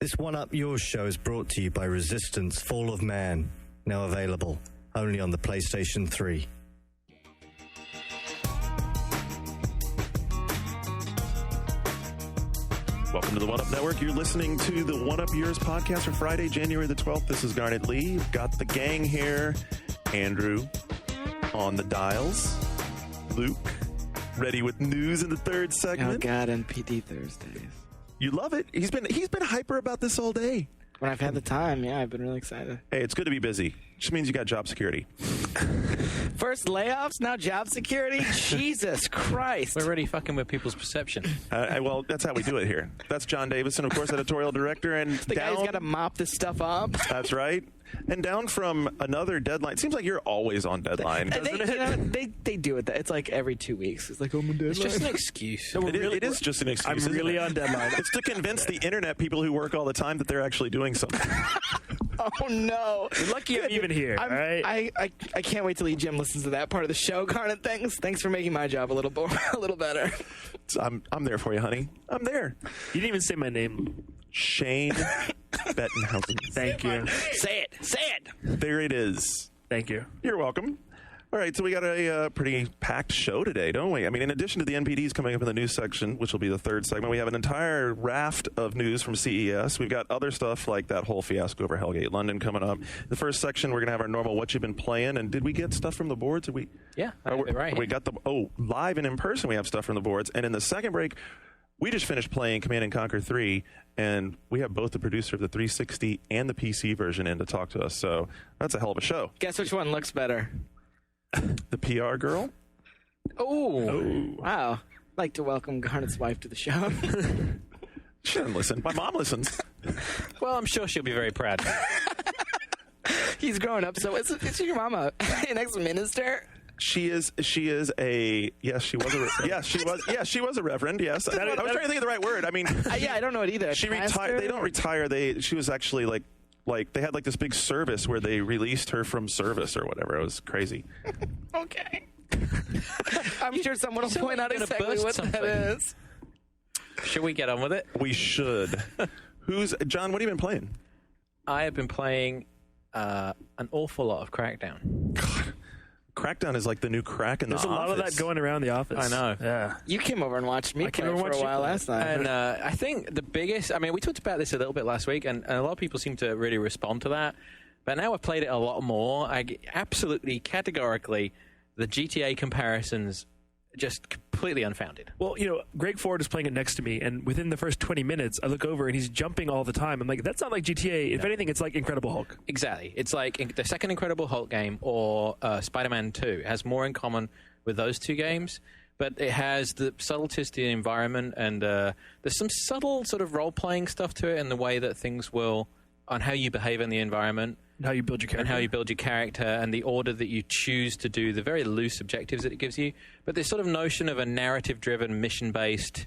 This One Up Yours show is brought to you by Resistance Fall of Man, now available only on the PlayStation 3. Welcome to the One Up Network. You're listening to the One Up Yours podcast for Friday, January the 12th. This is Garnet Lee. We've got the gang here. Andrew on the dials. Luke, ready with news in the third segment. Oh, God, NPD Thursdays. You love it. He's been hyper about this all day. When I've had the time, yeah, I've been really excited. Hey, it's good to be busy. Just means you got job security. First layoffs, now job security? Jesus Christ. We're already fucking with people's perception. Well, that's how we do it here. That's John Davison, of course, editorial director. And The guy's got to mop this stuff up. That's right. And down from another deadline. It seems like you're always on deadline, doesn't it? They do it. It's like every 2 weeks. It's like, oh, my deadline. It's just an excuse. It is just an excuse. I'm really on deadline. It's to convince the internet people who work all the time that they're actually doing something. Oh, no. You're lucky I'm even here, all right? I can't wait till Jim listens to that part of the show, Garnet. Thanks for making my job a little better. I'm there for you, honey. I'm there. You didn't even say my name. Shane Bettenhausen. Thank you. Say it. There it is. Thank you. You're welcome. All right, so we got a pretty packed show today, don't we? I mean, in addition to the NPDs coming up in the news section, which will be the third segment, we have an entire raft of news from CES. We've got other stuff like that whole fiasco over Hellgate London coming up. The first section, we're going to have our normal What You've Been Playing. And did we get stuff from the boards? Did we? Yeah, I have it right. We got live and in person, we have stuff from the boards. And in the second break, we just finished playing Command & Conquer 3, and we have both the producer of the 360 and the PC version in to talk to us. So that's a hell of a show. Guess which one looks better? The PR girl? Oh. Wow. I'd like to welcome Garnet's wife to the show. She doesn't listen. My mom listens. Well, I'm sure she'll be very proud. He's growing up, so is your mama an ex-minister? She was a reverend. Yes, I was trying to think of the right word. I mean, I don't know it either. She retired. They don't retire. She was actually like they had like this big service where they released her from service or whatever. It was crazy. Okay. I'm sure someone will point out exactly what that is. Should we get on with it? We should. John? What have you been playing? I have been playing an awful lot of Crackdown. God. Crackdown is like the new crack in the office. There's a lot of that going around the office. I know. Yeah. You came over and watched me play for a while last night. And I think the biggest... I mean, we talked about this a little bit last week, and a lot of people seem to really respond to that. But now I've played it a lot more. Absolutely, categorically, the GTA comparisons just completely unfounded. Well, Greg Ford is playing it next to me, and within the first 20 minutes, I look over and he's jumping all the time. I'm like, that's not like GTA. If anything, it's like Incredible Hulk. Exactly. It's like the second Incredible Hulk game or Spider-Man 2. It has more in common with those two games, but it has the subtleties to the environment, and there's some subtle sort of role-playing stuff to it in the way that things will, on how you behave in the environment. And how you build your character. And the order that you choose to do, the very loose objectives that it gives you. But this sort of notion of a narrative-driven, mission-based,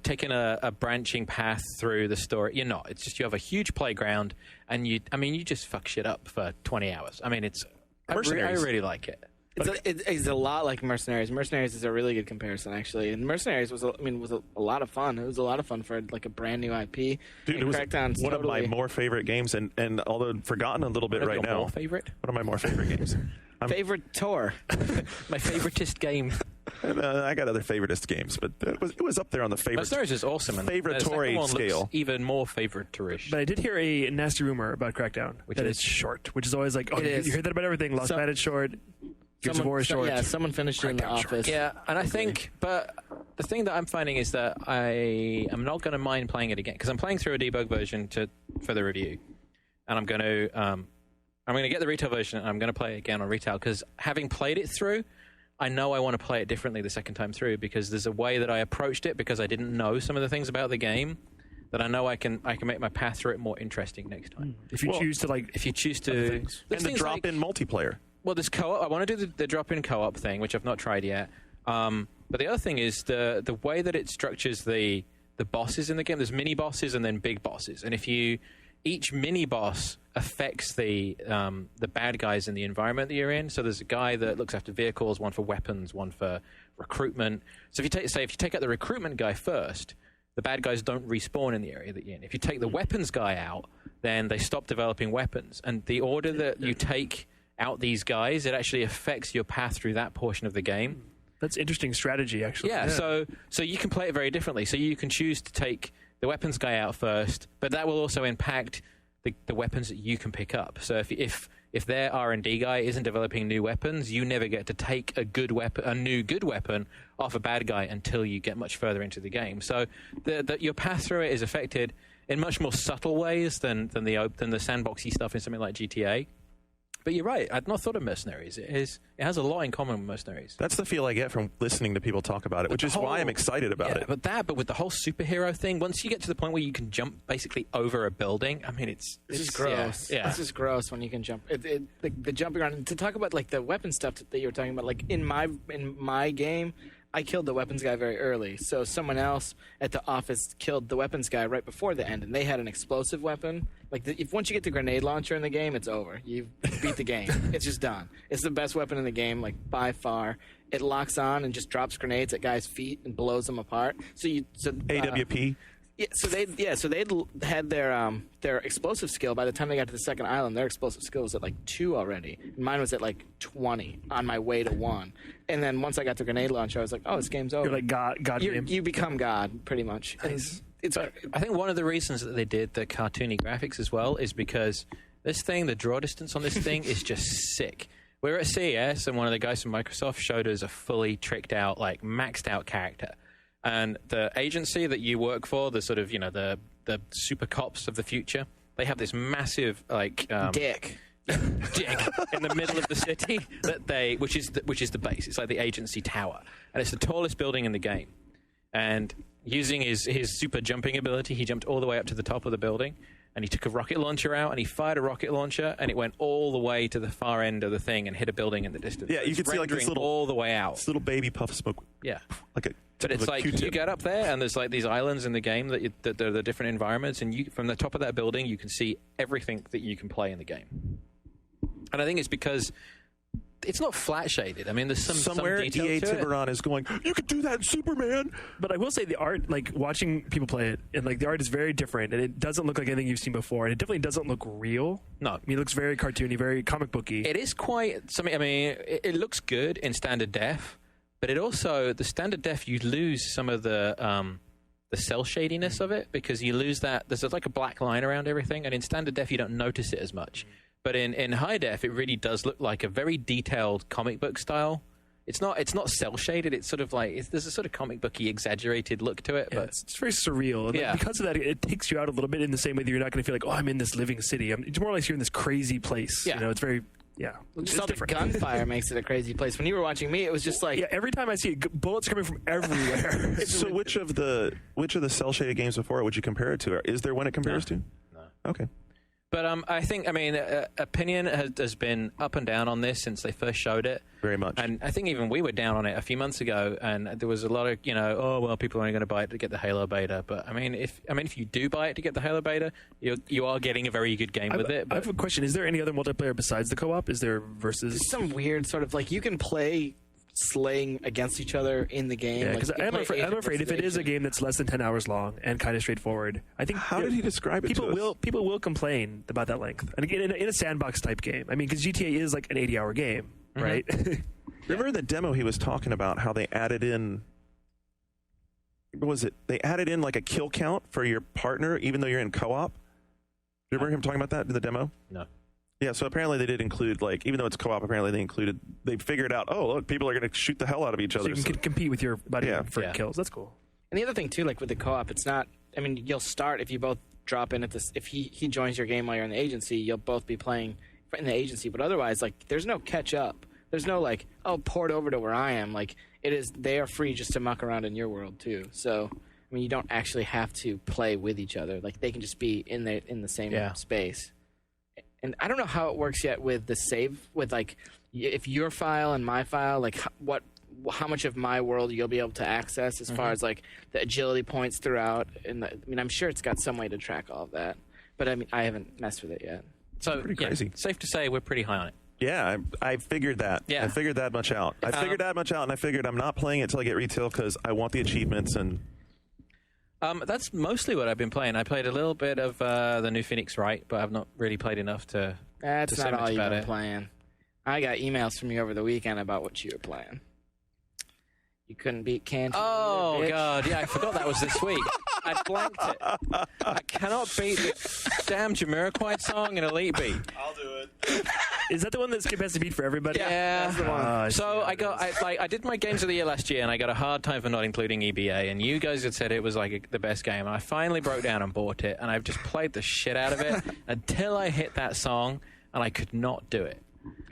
taking a branching path through the story. You're not. It's just you have a huge playground, and you just fuck shit up for 20 hours. I mean, I really like it. It's a lot like Mercenaries. Mercenaries is a really good comparison, actually. And Mercenaries was a lot of fun. It was a lot of fun for like a brand new IP. Dude, it was one of my more favorite games, and although forgotten a little bit right now. More favorite? One of my more favorite games. Favorite tour. My favoritist game. I got other favoritist games, but it was up there on the favorite. Mercenaries is awesome. Favoritory scale. Even more favoritorish. But I did hear a nasty rumor about Crackdown, that it's short, which is always like, you hear that about everything. Lost Batted short. Gears of War is short. Yeah, someone finished it in the office. Yeah, and I think, but the thing that I'm finding is that I am not going to mind playing it again, because I'm playing through a debug version for the review, and I'm going to get the retail version, and I'm going to play it again on retail, because having played it through, I know I want to play it differently the second time through, because there's a way that I approached it, because I didn't know some of the things about the game, that I know I can make my path through it more interesting next time. If you choose to and the drop-in multiplayer. Well, there's co-op. I want to do the drop-in co-op thing, which I've not tried yet. But the other thing is the way that it structures the bosses in the game. There's mini bosses and then big bosses, and each mini boss affects the bad guys in the environment that you're in. So there's a guy that looks after vehicles, one for weapons, one for recruitment. So if you take out the recruitment guy first, the bad guys don't respawn in the area that you're in. If you take the weapons guy out, then they stop developing weapons. And the order that you take out these guys, it actually affects your path through that portion of the game. That's interesting strategy, actually. Yeah, so you can play it very differently. So you can choose to take the weapons guy out first, but that will also impact the weapons that you can pick up. So if their R&D guy isn't developing new weapons, you never get to take a new good weapon off a bad guy until you get much further into the game. So your path through it is affected in much more subtle ways than the sandboxy stuff in something like GTA. But you're right. I'd not thought of Mercenaries. It has a lot in common with Mercenaries. That's the feel I get from listening to people talk about it, which is why I'm excited about it. But with the whole superhero thing, once you get to the point where you can jump basically over a building, I mean, it's just gross. Yeah. It's just gross when you can jump. The jumping around. And to talk about like the weapon stuff that you were talking about, like in my game, I killed the weapons guy very early. So someone else at the office killed the weapons guy right before the end, and they had an explosive weapon. Like if once you get the grenade launcher in the game, it's over. You beat the game. It's just done. It's the best weapon in the game, like by far. It locks on and just drops grenades at guys' feet and blows them apart. AWP. Yeah, so they'd had their explosive skill by the time they got to the second island. Their explosive skill was at like 2 already. Mine was at like 20 on my way to 1. And then once I got the grenade launcher, I was like, "Oh, this game's over." You're like God. You become God pretty much. Nice. I think one of the reasons that they did the cartoony graphics as well is because this thing, the draw distance on this thing is just sick. We were at CES and one of the guys from Microsoft showed us a fully tricked out, like maxed out character. And the agency that you work for, the sort of, the super cops of the future, they have this massive, like... dick in the middle of the city, which is the base. It's like the agency tower. And it's the tallest building in the game. And using his super jumping ability, he jumped all the way up to the top of the building. And he took a rocket launcher out, and he fired a rocket launcher, and it went all the way to the far end of the thing and hit a building in the distance. Yeah, you could see like this little... all the way out. This little baby puff of smoke. Yeah. Like a... But it's like Q-tip. You get up there and there's like these islands in the game that are the different environments, and from the top of that building you can see everything that you can play in the game. And I think it's because it's not flat shaded. I mean, there's somewhere some detail EA to it. Tiburon is going, "You could do that in Superman." But I will say the art, like watching people play it, and like the art is very different, and it doesn't look like anything you've seen before, and it definitely doesn't look real. No, I mean, it looks very cartoony, very comic booky. It is quite something. I mean, it looks good in standard def. But it also, the standard def, you lose some of the cell shadiness of it because you lose that. There's like a black line around everything, and in standard def you don't notice it as much. But in high def, it really does look like a very detailed comic book style. It's not cell shaded. It's sort of like there's a sort of comic booky, exaggerated look to it. Yeah, but it's very surreal. And like, because of that, it takes you out a little bit in the same way that you're not going to feel like, oh, I'm in this living city. It's more like you're in this crazy place. Yeah. It's very. Yeah, just all the gunfire makes it a crazy place. When you were watching me, it was just like every time I see it, bullets coming from everywhere. So which of the cell shaded games before it would you compare it to? Is there one it compares to? No. Okay. But I think, opinion has been up and down on this since they first showed it. Very much. And I think even we were down on it a few months ago, and there was a lot of, oh, well, people are only going to buy it to get the Halo beta. But, if you do buy it to get the Halo beta, you are getting a very good game with it. But I have a question. Is there any other multiplayer besides the co-op? Is there versus... There's some weird sort of, like, you can play slaying against each other in the game. Yeah, because like, I'm afraid if it is a game that's less than 10 hours long and kind of straightforward, I think... How did he describe it people to us? People will complain about that length. And again, in a sandbox type game. I mean, because GTA is like an 80-hour game, right? Remember in the demo he was talking about how they added in... What was it? They added in like a kill count for your partner even though you're in co-op? Do you remember him talking about that in the demo? No. Yeah, so apparently they did include, like, even though it's co-op, apparently they figured out, oh, look, people are going to shoot the hell out of each other. So you can compete with your buddy for Yeah. kills. That's cool. And the other thing, too, like with the co-op, it's not... I mean, you'll start if you both drop in at this... If he joins your game while you're in the agency, you'll both be playing in the agency. But otherwise, like, there's no catch-up. There's no, like, oh, port over to where I am. Like, it is... They are free just to muck around in your world, too. So, I mean, you don't actually have to play with each other. Like, they can just be in the same space. And I don't know how it works yet with the save, with like, if your file and my file, like how much of my world you'll be able to access as far as like the agility points throughout. And I'm sure it's got some way to track all of that, but I mean, I haven't messed with it yet. So pretty crazy. Safe to say we're pretty high on it. Yeah, I figured that. Yeah. I figured that much out. And I figured I'm not playing it until I get retail because I want the achievements and... That's mostly what I've been playing. I played a little bit of the new Phoenix Wright, but I've not really played enough to. That's to say not much all you've about been it. playing. I got emails from you over the weekend about what you were playing. You couldn't beat Canton. Oh, either, bitch. God. Yeah, I forgot that was this week. I blanked it. I cannot beat the damn Jamiroquai song in Elite Beat. I'll do it. Is that the one that Skip has to beat for everybody? Yeah. That's the one. I So see. I did my games of the year last year, and I got a hard time for not including EBA. And you guys had said it was like the best game. And I finally broke down and bought it, and I've just played the shit out of it until I hit that song, and I could not do it.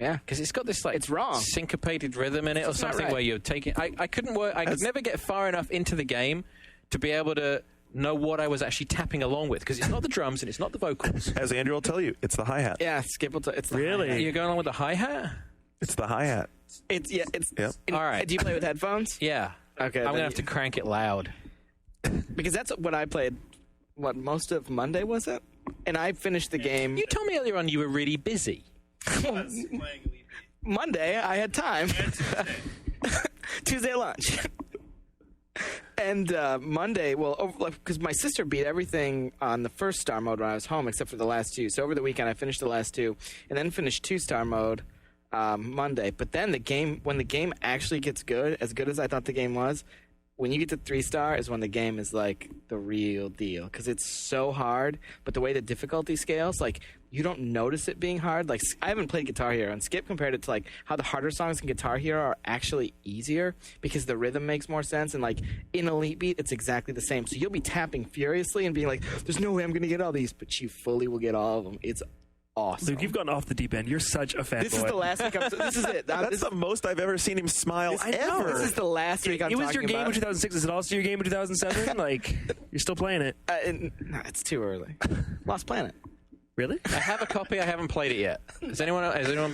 Yeah. Because it's got this like It's wrong. syncopated rhythm in it, or It's not something right. where you're taking. I couldn't work. I could never get far enough into the game to be able to know what I was actually tapping along with. Because it's not the drums and it's not the vocals. As Andrew will tell you, it's the hi-hat. Yeah, Skip will it's the Really? hi-hat. You're going along with the hi hat. It's the hi-hat. It's Yep. All right. Do you play with headphones? Yeah. Okay. I'm then gonna have to crank it loud. because that's what I played. What most of Monday was it? And I finished the game You told me earlier on you were really busy. Monday. I had time. Tuesday lunch. And Monday, because my sister beat everything on the first star mode when I was home, except for the last two. So over the weekend, I finished the last two, and then finished 2-star mode Monday. But then when the game actually gets good, as good as I thought the game was, when you get to 3-star is when the game is like the real deal, because it's so hard. But the way the difficulty scales, like you don't notice it being hard. Like I haven't played Guitar Hero, and Skip compared it to like how the harder songs in Guitar Hero are actually easier because the rhythm makes more sense. And like in Elite Beat, it's exactly the same. So you'll be tapping furiously and being like, "There's no way I'm going to get all these," but you fully will get all of them. It's awesome. Luke, you've gone off the deep end. You're such a fanboy. This is the last week. This is it. That's the most I've ever seen him smile ever. This is the last week I'm It was talking your game about. in 2006. Is it also your game in 2007? Like, you're still playing it. No, it's too early. Lost Planet. Really? I have a copy. I haven't played it yet. Has anyone?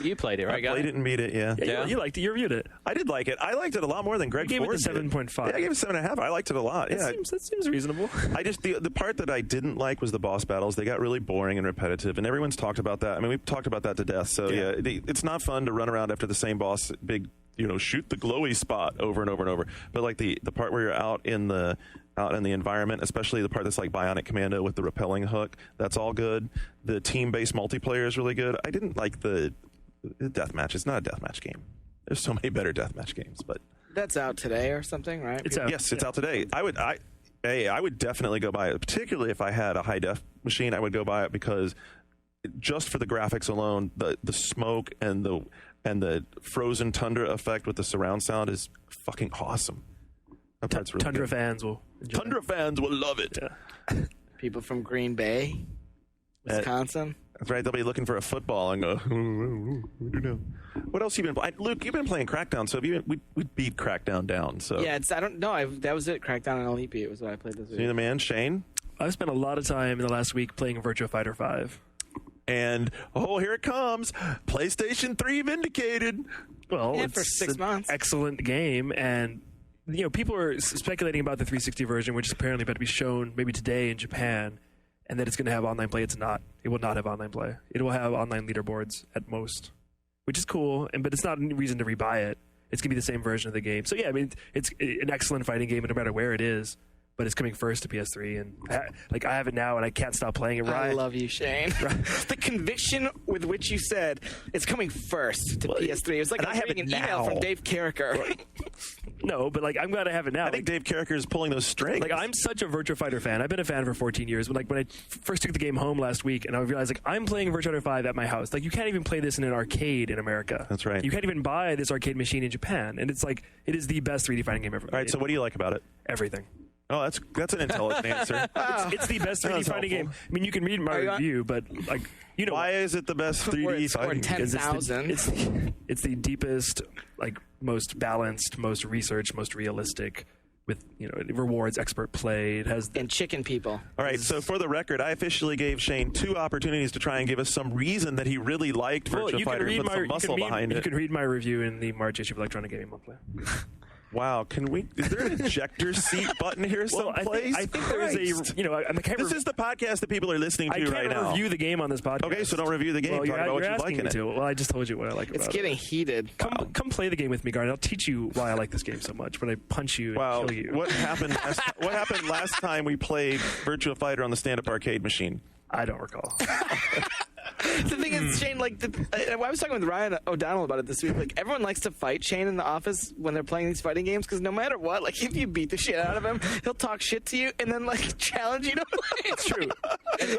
You played it, right? I guy? played it and beat it, yeah. Yeah, Yeah. you liked it. You reviewed it. I did like it. I liked it a lot more than Greg You gave it Ford the did. 7.5. Yeah, I gave it 7.5. I liked it a lot. Yeah. That seems reasonable. I just the part that I didn't like was the boss battles. They got really boring and repetitive, and everyone's talked about that. I mean, we've talked about that to death. So yeah, it's not fun to run around after the same boss, big, shoot the glowy spot over and over and over. But like the part where you're out in the environment, especially the part that's like Bionic Commando with the rappelling hook, that's all good. The team-based multiplayer is really good. I didn't like the deathmatch. It's not a deathmatch game. There's so many better deathmatch games, but That's out today or something, right? It's out. yes, it's out today. I would definitely go buy it, particularly if I had a high def machine. I would go buy it because just for the graphics alone, the smoke and the frozen tundra effect with the surround sound is fucking awesome. That part's really Tundra good. fans will enjoy it. Tundra fans will love it. Yeah. People from Green Bay, Wisconsin. That's right. They'll be looking for a football and go, I don't know. What else you been playing? Luke, you've been playing Crackdown. So we beat Crackdown down. So Yeah, I don't know. That was it. Crackdown and Elite Beat was what I played this See week. the man, Shane? I've spent a lot of time in the last week playing Virtua Fighter 5. And, here it comes. PlayStation 3 vindicated. Well, Yeah, it's for 6 an months. excellent game, and people are speculating about the 360 version, which is apparently about to be shown maybe today in Japan, and that it's going to have online play. It's not. It will not have online play. It will have online leaderboards at most, which is cool, but it's not a reason to rebuy it. It's going to be the same version of the game. So yeah, I mean, it's an excellent fighting game, no matter where it is. But it's coming first to PS3, and I have it now, and I can't stop playing it. I love you, Shane. The conviction with which you said it's coming first to PS3. It was like and I have reading it an email now. from Dave Carricker. No, but I'm glad I have it now. I think Dave Carricker is pulling those strings. I'm such a Virtua Fighter fan. I've been a fan for 14 years. When I first took the game home last week, and I realized I'm playing Virtua Fighter 5 at my house. You can't even play this in an arcade in America. That's right. You can't even buy this arcade machine in Japan, and it's it is the best 3D fighting game ever. All right, so what do you like about it? Everything. Oh, that's an intelligent answer. It's the best 3D That's fighting helpful. game. I mean, you can read my Are you- review, but Why is it the best Where 3D it scored fighting game? 10,000. It's the deepest, most balanced, most researched, most realistic. With it rewards expert play. It has And chicken people. All right, so for the record, I officially gave Shane 2 opportunities to try and give us some reason that he really liked Virtua Fighter and put some muscle behind You it. can read my review in the March issue of Electronic Gaming Monthly. Wow, is there an ejector seat button here Well, someplace? I think there is Christ. this is the podcast that people are listening to right now. review the game on this podcast. Okay, so don't review the game. Well, Talk about what you're you like asking in me it. to. Well, I just told you what I like about It's getting it. heated. Come play the game with me, Garnet. I'll teach you why I like this game so much. When I punch you and Wow, kill you. what happened last time we played Virtua Fighter on the stand-up arcade machine? I don't recall. The thing is, Shane, like, I was talking with Ryan O'Donnell about it this week. Like, everyone likes to fight Shane in the office when they're playing these fighting games because no matter what, like, if you beat the shit out of him, he'll talk shit to you and then, like, challenge you to play. It's true.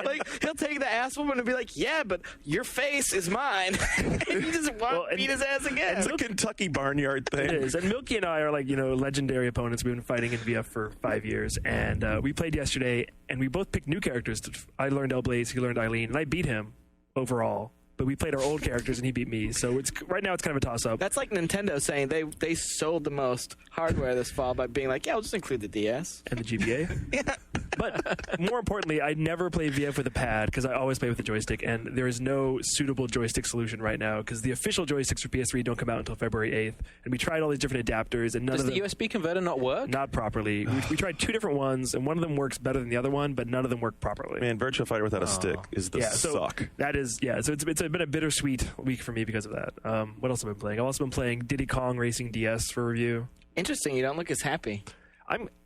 Like, he'll take the ass whooping and be like, yeah, but your face is mine. And you just beat his ass again. It's a Kentucky barnyard thing. It is. And Milky and I are like, legendary opponents. We've been fighting in VF for 5 years. And we played yesterday, and we both picked new characters. I learned Elblaze, he learned Eileen, and I beat him overall. But we played our old characters, and he beat me. So right now it's kind of a toss-up. That's like Nintendo saying they sold the most hardware this fall by being like, yeah, we'll just include the DS. And the GBA. Yeah. But more importantly, I never play VF with a pad because I always play with a joystick, and there is no suitable joystick solution right now because the official joysticks for PS3 don't come out until February 8th. And we tried all these different adapters, and none Does of them... the USB converter not work? Not properly. We tried 2 different ones, and one of them works better than the other one, but none of them work properly. Man, Virtua Fighter without a stick is the so suck. That is, so it's been a bittersweet week for me because of that. What else have I been playing? I've also been playing Diddy Kong Racing DS for review. Interesting. You don't look as happy.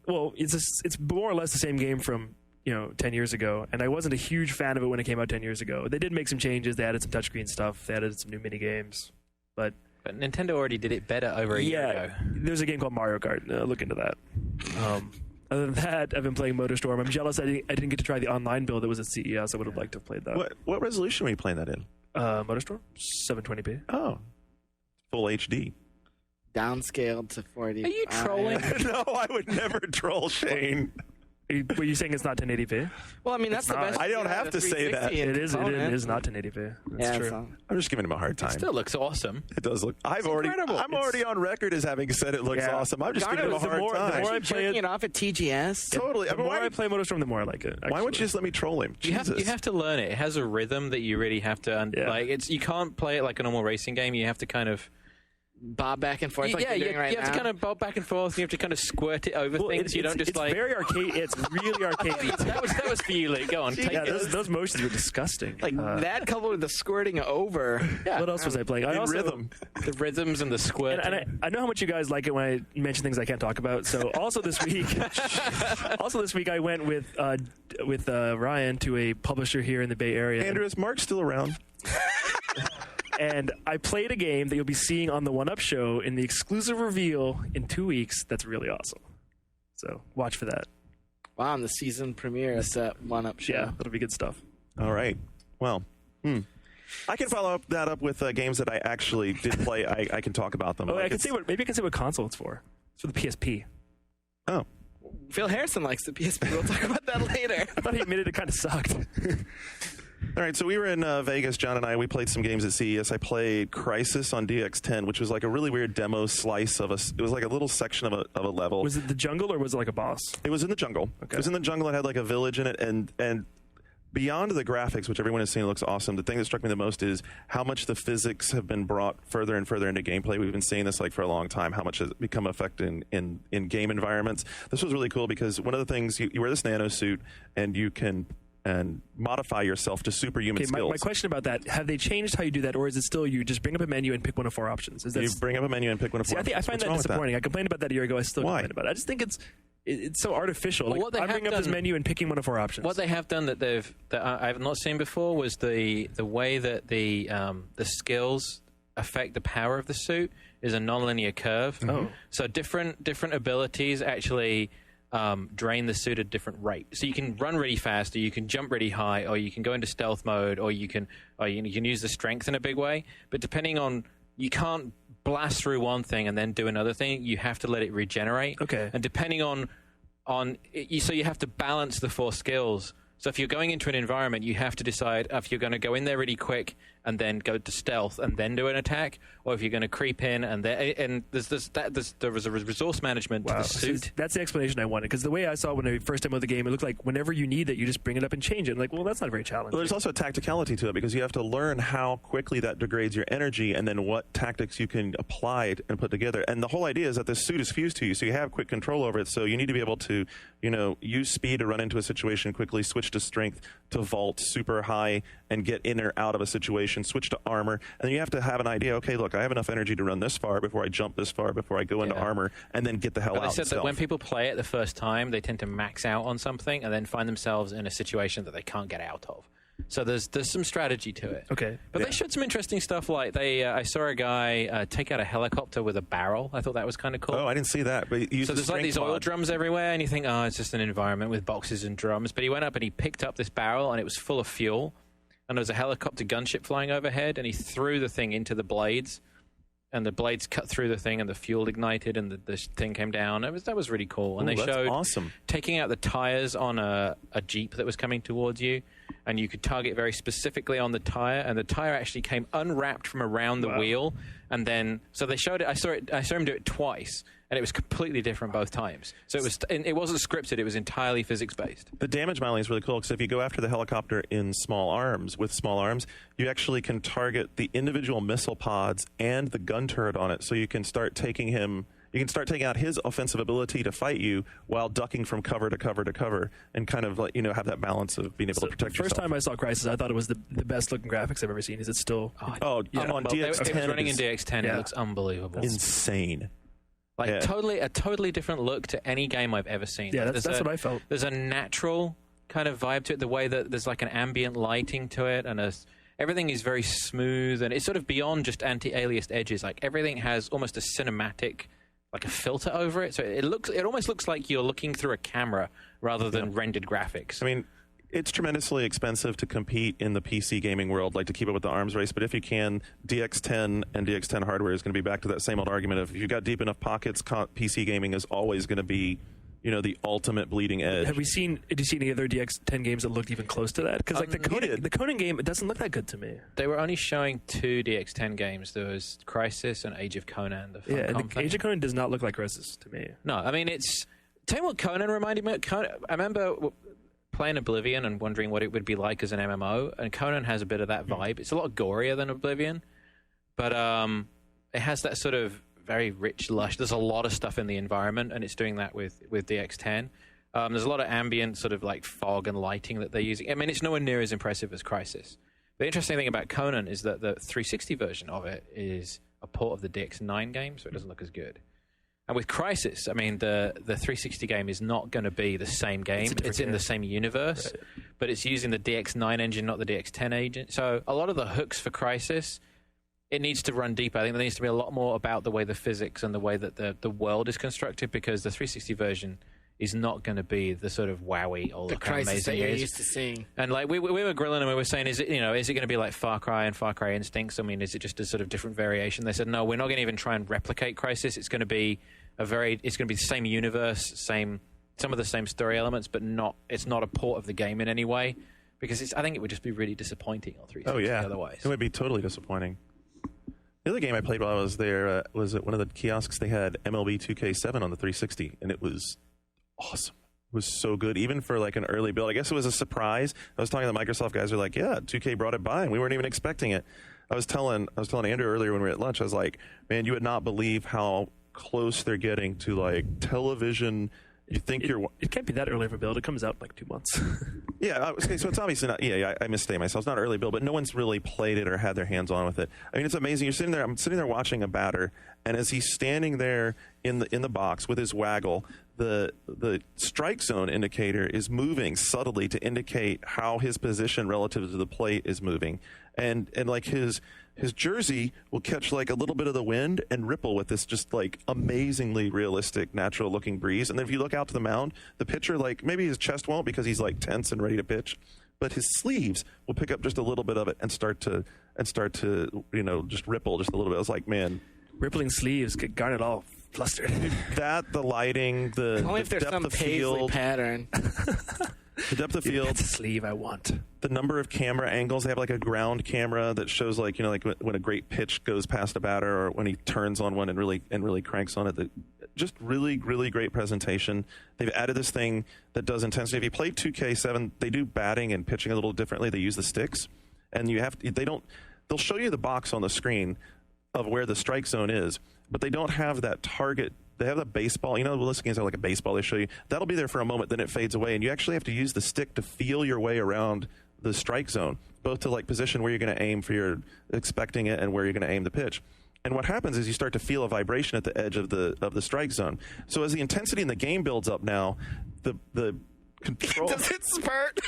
It's more or less the same game from 10 years ago, and I wasn't a huge fan of it when it came out 10 years ago. They did make some changes. They added some touchscreen stuff. They added some new mini games, but Nintendo already did it better over a year ago. There's a game called Mario Kart. Look into that. Other than that, I've been playing MotorStorm. I'm jealous I didn't get to try the online build that was at CES. I would have liked to have played that. What resolution were you playing that in? MotorStorm? 720p. Oh, full HD. Downscaled to 40. Are you trolling? No, I would never troll Shane. Were you saying it's not 1080p? Well, I mean, that's the not. best. I don't have to say that. It is not 1080p. That's true. So. I'm just giving him a hard time. It still looks awesome. It does look. I'm incredible. already on record as having said it looks awesome. I'm just giving him a hard time. The more I play Jerking it off at TGS. Totally. The more I play MotorStorm, the more I like it. Why won't you just let me troll him? You have to learn it. It has a rhythm that you really have to like. You can't play it like a normal racing game. You have to kind of bob back and forth. Like you're doing right you have now. to kind of bob back and forth. You have to kind of squirt it over things. You don't just it's like. very arcade. It's really arcade. that was for you, Lee. Go on. Take it. Those motions were disgusting. Like that coupled with the squirting over. Yeah. What else was I playing? I also, rhythm. The rhythms and the squirt. And I know how much you guys like it when I mention things I can't talk about. So also this week, I went with Ryan to a publisher here in the Bay Area. Andrew, is Mark still around? And I played a game that you'll be seeing on the 1UP show in the exclusive reveal in 2 weeks. That's really awesome. So watch for that. Wow, on the season premiere at that 1UP show. Yeah, that'll be good stuff. All right. Well, I can follow that up with games that I actually did play. I can talk about them. I can say what console it's for. It's for the PSP. Oh. Phil Harrison likes the PSP. We'll talk about that later. I thought he admitted it kind of sucked. All right, so we were in Vegas, John and I. We played some games at CES. I played Crysis on DX10, which was like a really weird demo slice of it was like a little section of a level. Was it the jungle or was it like a boss? It was in the jungle. Okay. It was in the jungle. It had like a village in it, and beyond the graphics, which everyone is saying looks awesome, the thing that struck me the most is how much the physics have been brought further and further into gameplay. We've been seeing this like for a long time, how much has become effective in game environments. This was really cool because one of the things, you wear this nano suit and you can modify yourself to superhuman skills. My question about that, have they changed how you do that, or is it still you just bring up a menu and pick one of 4 options? You bring up a menu and pick one of 4 options. I find that disappointing. I complained about that a year ago. I still complain about it. I just think it's so artificial. Well, I'm bringing up this menu and picking one of 4 options. What they have done that I've not seen before was the way that the skills affect the power of the suit is a nonlinear curve. Oh. So different abilities actually drain the suit at a different rate. So you can run really fast, or you can jump really high, or you can go into stealth mode, or you can use the strength in a big way. But depending on, you can't blast through one thing and then do another thing. You have to let it regenerate. Okay. And depending on so you have to balance the 4 skills. So if you're going into an environment, you have to decide if you're going to go in there really quick and then go to stealth and then do an attack, or if you're going to creep in and there was a resource management to the suit. That's the explanation I wanted, because the way I saw it when I first demoed the game, it looked like whenever you need it, you just bring it up and change it. I'm like, well, that's not very challenging. Well, there's also a tacticality to it, because you have to learn how quickly that degrades your energy and then what tactics you can apply and put together. And the whole idea is that this suit is fused to you, so you have quick control over it. So you need to be able to, use speed to run into a situation quickly, switch to strength to vault super high and get in or out of a situation, switch to armor. And then you have to have an idea, okay, look, I have enough energy to run this far before I jump this far, before I go into armor, and then get the hell out. They said that when people play it the first time, they tend to max out on something and then find themselves in a situation that they can't get out of. So there's some strategy to it. Okay. But they showed some interesting stuff, like I saw a guy take out a helicopter with a barrel. I thought that was kind of cool. Oh, I didn't see that. But so there's like these oil drums everywhere, and you think, oh, it's just an environment with boxes and drums. But he went up and he picked up this barrel, and it was full of fuel. And there was a helicopter gunship flying overhead, and he threw the thing into the blades, and the blades cut through the thing, and the fuel ignited, and the thing came down. That was really cool. And they showed awesome. Taking out the tires on a Jeep that was coming towards you, and you could target very specifically on the tire, and the tire actually came unwrapped from around the wheel, and then so they showed it. I saw him do it twice, and it was completely different both times. So it wasn't scripted; it was entirely physics based. The damage modeling is really cool, because if you go after the helicopter with small arms, you actually can target the individual missile pods and the gun turret on it. So you can start taking him. You can start taking out his offensive ability to fight you while ducking from cover to cover to cover, and kind of have that balance of being able to protect yourself. First time I saw Crysis, I thought it was the best looking graphics I've ever seen. Is it still? On DX10, it was running in DX10. It looks unbelievable. Insane. A totally different look to any game I've ever seen. Yeah, that's what I felt. There's a natural kind of vibe to it, the way that there's like an ambient lighting to it, and everything is very smooth, and it's sort of beyond just anti-aliased edges. Like everything has almost a cinematic, like a filter over it. So it almost looks like you're looking through a camera rather than rendered graphics. I mean, it's tremendously expensive to compete in the PC gaming world, like to keep up with the arms race. But if you can, DX10 and DX10 hardware is going to be back to that same old argument of if you've got deep enough pockets, PC gaming is always going to be, the ultimate bleeding edge. Did you see any other DX10 games that looked even close to that? Because the Conan game, it doesn't look that good to me. They were only showing 2 DX10 games. There was Crysis and Age of Conan. Age of Conan does not look like Crysis to me. No, I mean, tell you what Conan reminded me of. I remember playing Oblivion and wondering what it would be like as an MMO, and Conan has a bit of that vibe. It's a lot gorier than Oblivion, but it has that sort of very rich, lush. There's a lot of stuff in the environment, and it's doing that with DX10. There's a lot of ambient sort of like fog and lighting that they're using. I mean, it's nowhere near as impressive as Crysis. The interesting thing about Conan is that the 360 version of it is a port of the DX9 game, so it doesn't look as good. And with Crysis, I mean, the 360 game is not going to be the same game. It's in the same universe, but it's using the DX9 engine, not the DX10 engine. So a lot of the hooks for Crysis, it needs to run deeper. I think there needs to be a lot more about the way the physics and the way that the world is constructed, because the 360 version is not going to be the sort of wowie or the Crysis amazing that you're used to seeing. And like we were grilling and we were saying, is it going to be like Far Cry and Far Cry Instincts? I mean, is it just a sort of different variation? They said, no, we're not going to even try and replicate Crysis. It's going to be the same universe, some of the same story elements, but it's not a port of the game in any way, because I think it would just be really disappointing on 360 otherwise. It would be totally disappointing. The other game I played while I was there was at one of the kiosks. They had MLB 2K7 on the 360, and it was awesome. It was so good, even for like an early build. I guess it was a surprise. I was talking to the Microsoft guys. They're like, yeah, 2K brought it by, and we weren't even expecting it. I was telling Andrew earlier when we were at lunch, I was like, man, you would not believe how close they're getting to like television. It can't be that early of a build. It comes out in like 2 months. Yeah, okay, so it's obviously not. Yeah, I misstated myself. It's not early build, but no one's really played it or had their hands on with it. I mean, it's amazing. I'm sitting there watching a batter, and as he's standing there in the box with his waggle, the strike zone indicator is moving subtly to indicate how his position relative to the plate is moving, and like his jersey will catch like a little bit of the wind and ripple with this just like amazingly realistic, natural looking breeze. And then if you look out to the mound, the pitcher, like maybe his chest won't because he's like tense and ready to pitch, but his sleeves will pick up just a little bit of it and start to just ripple just a little bit. I was like, man, rippling sleeves get Garnet all flustered. The lighting, the only if there's depth some of paisley field pattern. The depth of field, That's a sleeve I want. the number of camera angles. They have like a ground camera that shows like when a great pitch goes past a batter or when he turns on one and really cranks on it. Just really, really great presentation. They've added this thing that does intensity. If you play 2K7, they do batting and pitching a little differently. They use the sticks, and they'll show you the box on the screen of where the strike zone is, but they don't have that target. They have the baseball. The list games have like a baseball they show you. That'll be there for a moment, then it fades away, and you actually have to use the stick to feel your way around the strike zone, both to like position where you're going to aim for your expecting it and where you're going to aim the pitch. And what happens is you start to feel a vibration at the edge of the strike zone. So as the intensity in the game builds up now, the control... Does it spurt?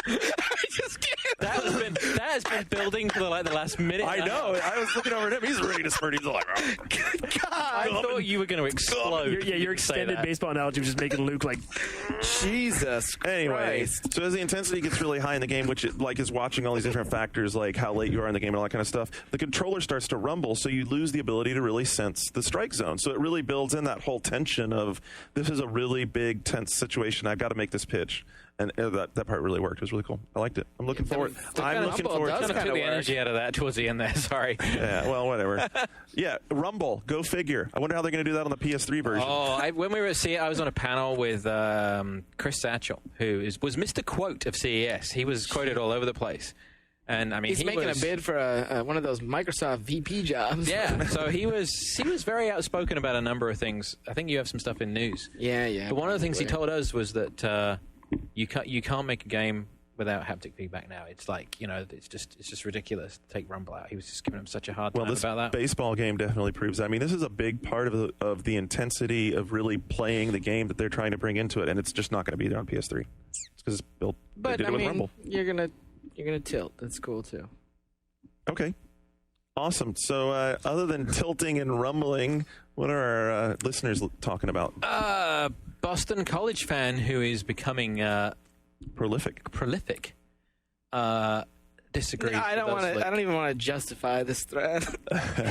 I just can't. That has been building for the last minute. I know. I was looking over at him. He's ready to spurt. He's like, I thought you were going to explode. Your extended baseball analogy was just making Luke like... Jesus anyway, Christ. so as the intensity gets really high in the game, which is watching all these different factors like how late you are in the game and all that kind of stuff, the controller starts to rumble, so you lose the ability to really sense the strike zone. So it really builds in that whole tension of this is a really big, tense situation. I've got to make this pitch. And that part really worked. It was really cool. I liked it. I'm looking forward. I'm looking forward I to took the energy out of that towards the end there. Sorry. Yeah, well, whatever. Yeah, Rumble. Go figure. I wonder how they're going to do that on the PS3 version. Oh, when we were at CES, I was on a panel with Chris Satchel, who was Mr. Quote of CES. He was quoted all over the place. And I mean, he's making a bid for one of those Microsoft VP jobs. Yeah, so he was very outspoken about a number of things. I think you have some stuff in news. Yeah. But one of the things he told us was that you can't make a game without haptic feedback now. It's like, it's just ridiculous to take Rumble out. He was just giving him such a hard time about that. Baseball game definitely proves that. I mean, this is a big part of the intensity of really playing the game that they're trying to bring into it, and it's just not going to be there on PS3. It's because it's built. But they did it with Rumble. you're gonna tilt. That's cool too. Okay. Awesome. So, other than tilting and rumbling, what are our listeners talking about? Boston College fan who is becoming Prolific. Disagrees. I don't even want to justify this thread.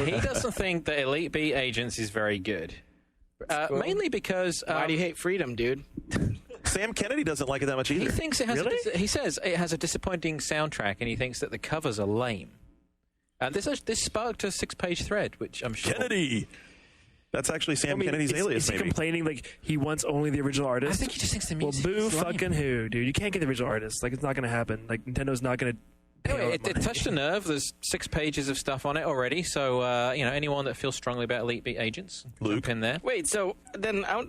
He doesn't think that Elite Beat Agents is very good. Cool. Mainly because Why do you hate freedom, dude? Sam Kennedy doesn't like it that much either. he thinks it has. He says it has a disappointing soundtrack, and he thinks that the covers are lame. And this sparked a 6-page thread, which I'm sure Kennedy. That's actually Sam Kennedy's alias. Is he maybe complaining like he wants only the original artist? I think he just thinks the Well, music. boo is lame. fucking who, dude? You can't get the original artist. Like, it's not going to happen. Like, Nintendo's not going to. Anyway, it touched a nerve. There's 6 pages of stuff on it already. So anyone that feels strongly about Elite Beat Agents, jump in there. Wait, so then so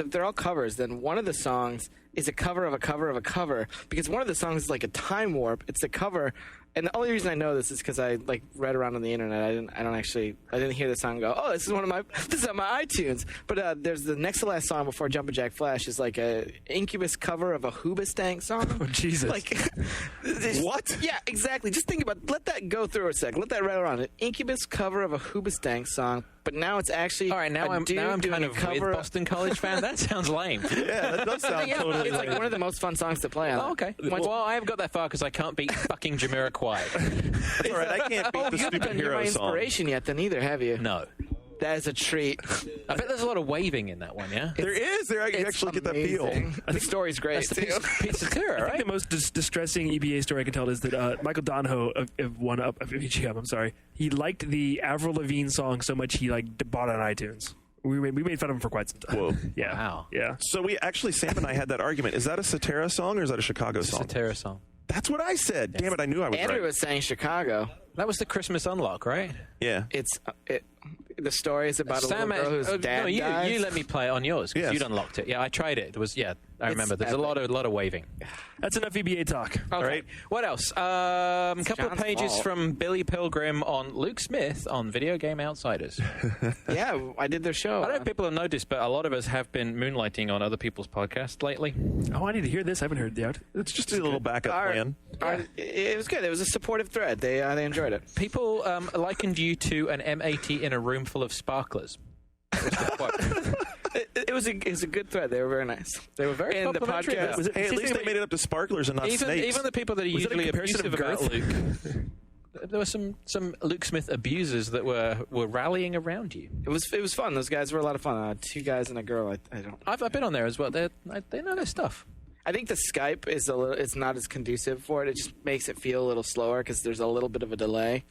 if they're all covers, then one of the songs is a cover of a cover of a cover, because one of the songs is like a time warp. It's a cover. And the only reason I know this is because I read around on the internet. I didn't hear the song and go, oh, this is on my iTunes. But there's the next to last song before Jumpin' Jack Flash is like a Incubus cover of a Hoobastank song. Oh, Jesus. What? Yeah, exactly. Just think about. Let that go through a sec. Let that rattle around. An Incubus cover of a Hoobastank song, but now it's actually All right, now I'm kind of with Boston College fan. That sounds lame. Yeah, that does sound totally It's like one of the most fun songs to play on. Oh, okay. Well, I haven't got that far because I can't beat fucking Jamiroquai. That's all right. I can't beat the You haven't stupid done You're My hero song. Inspiration yet, then either, have you? No. That is a treat. I bet there's a lot of waving in that one, yeah? There is. You It's actually get that feel. amazing. The story's great, That's the too. Pizzatura, I think right? the most distressing EBA story I can tell is that Michael Donahoe of VGM, I'm sorry, he liked the Avril Lavigne song so much he bought it on iTunes. We made fun of him for quite some time. Whoa. Yeah. Wow. Yeah. So Sam and I had that argument. Is that a Satara song or is that a Chicago song? Pizzatura song. That's what I said. Damn it, I knew I was Andrew right. was saying Chicago. That was the Christmas Unlock, right? Yeah. The story is about a little girl whose dad you dies. let me play it on yours because Yes. you'd unlocked it. Yeah, I tried it. I remember. There's a lot of waving. That's enough EBA talk. Okay. All right. What else? Couple of John's pages fault. from Billy Pilgrim on Luke Smith on Video Game Outsiders. Yeah, I did their show. I don't know if people have noticed, but a lot of us have been moonlighting on other people's podcasts lately. Oh, I need to hear this. I haven't heard the out. It's just a little backup plan. It was good. It was a supportive thread. They enjoyed it. People likened you to an M80 in a room full of sparklers. That was the quote. It was a good thread. They were very nice. They were very And the complimentary podcast- about Was it. it- Hey, at least they made it up to sparklers and not snakes. Even the people that are Was it a usually comparison abusive of about girth? Luke. there were some Luke Smith abusers that were rallying around you. It was fun. Those guys were a lot of fun. 2 guys and a girl. I've been on there as well. They know their stuff. I think the Skype is it's not as conducive for it. It just makes it feel a little slower because there's a little bit of a delay.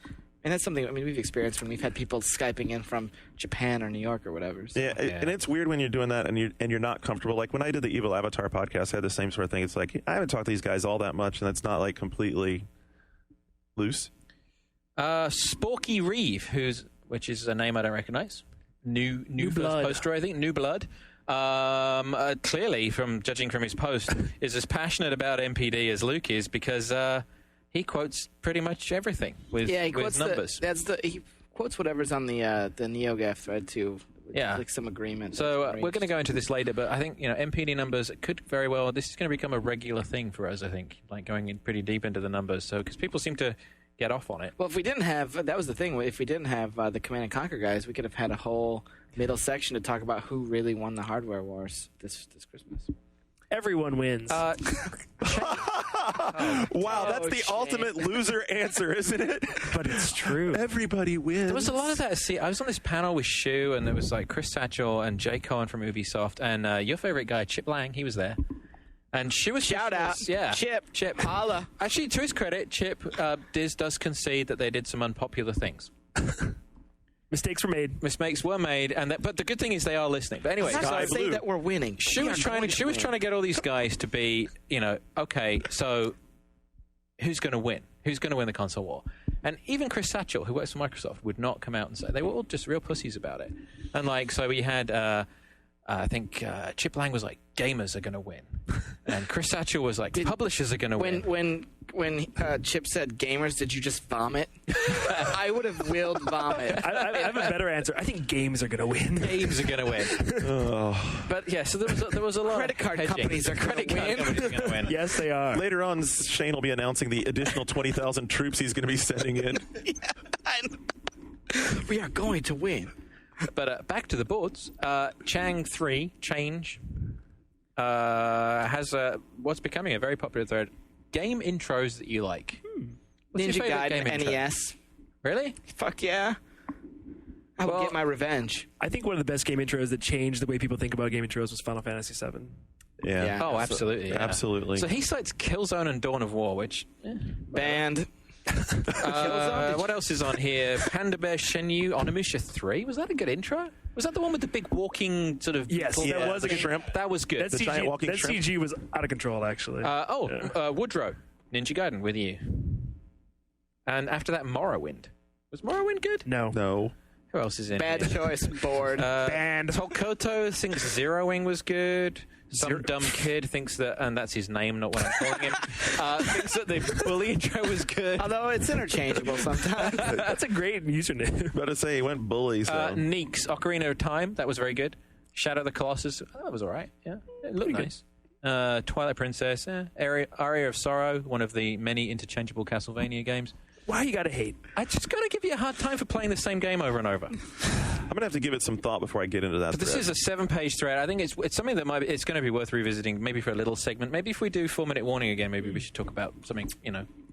And that's something we've experienced when we've had people Skyping in from Japan or New York or whatever. So. Yeah, and it's weird when you're doing that and you're not comfortable. Like when I did the Evil Avatar podcast, I had the same sort of thing. It's like I haven't talked to these guys all that much, and it's not like completely loose. Sporky Reeve, which is a name I don't recognize. New Blood poster, I think. New Blood. Clearly, from judging from his post, is as passionate about MPD as Luke is because he quotes pretty much everything with numbers. He quotes whatever's on the NeoGAF thread too. Yeah, like some agreement. So we're going to go into this later, but I think MPD numbers could very well. This is going to become a regular thing for us. I think, like going in pretty deep into the numbers. So because people seem to get off on it. Well, if we didn't have that was the thing. If we didn't have the Command and Conquer guys, we could have had a whole middle section to talk about who really won the hardware wars this Christmas. Everyone wins. Wow, that's the ultimate loser answer, isn't it? But it's true. Everybody wins. There was a lot of that. See, I was on this panel with Shu, and there was like Chris Satchel and Jay Cohen from Ubisoft, and your favorite guy, Chip Lang, he was there. And Shu was Shout out, yeah, Chip, holla. Actually, to his credit, Chip does concede that they did some unpopular things. Mistakes were made. Mistakes were made, but the good thing is they are listening. But anyway, I'm not say that we're winning. She was trying to get all these guys to be, okay, so who's going to win? Who's going to win the console war? And even Chris Satchel, who works for Microsoft, would not come out and say. They were all just real pussies about it. And so we had, I think Chip Lang was like, gamers are going to win. And Chris Satchel was like, publishers are going to win. When Chip said gamers, did you just vomit? I would have willed vomit. I have a better answer. I think games are going to win. Games are going to win. But yeah, so there was a lot credit card companies are going to win. Yes, they are. Later on, Shane will be announcing the additional 20,000 troops he's going to be sending in. We are going to win. But back to the boards. Chang 3 Change has what's becoming a very popular thread. Game intros that you like. What's Ninja Gaiden NES. Really? Fuck yeah. I will get my revenge. I think one of the best game intros that changed the way people think about game intros was Final Fantasy VII. Yeah. Oh, absolutely. Yeah. Absolutely. So he cites Killzone and Dawn of War, which... Banned. What else is on here? Panda Bear Shenmue Onimusha 3. Was that a good intro? Was that the one with the big walking sort of... Yes, that was a good shrimp. That was good. That giant walking shrimp. CG was out of control, actually. Woodrow, Ninja Gaiden with you. And after that, Morrowind. Was Morrowind good? No. Who else is in Bad here? choice. Bored. Banned. Tolkoto thinks Zeroing was good. Some dumb kid thinks that, and that's his name, not what I'm calling him, thinks that the bully intro was good. Although it's interchangeable sometimes. That's a great username. About to say he went bully. So. Neeks, Ocarina of Time, that was very good. Shadow of the Colossus, that was all right. Yeah, it looked nice. Twilight Princess, Aria of Sorrow, one of the many interchangeable Castlevania games. Why you gotta hate? I just gotta give you a hard time for playing the same game over and over. I'm gonna have to give it some thought before I get into that. But this is a 7-page thread. I think it's something that it's going to be worth revisiting. Maybe for a little segment. Maybe if we do 4-minute warning again, maybe we should talk about something.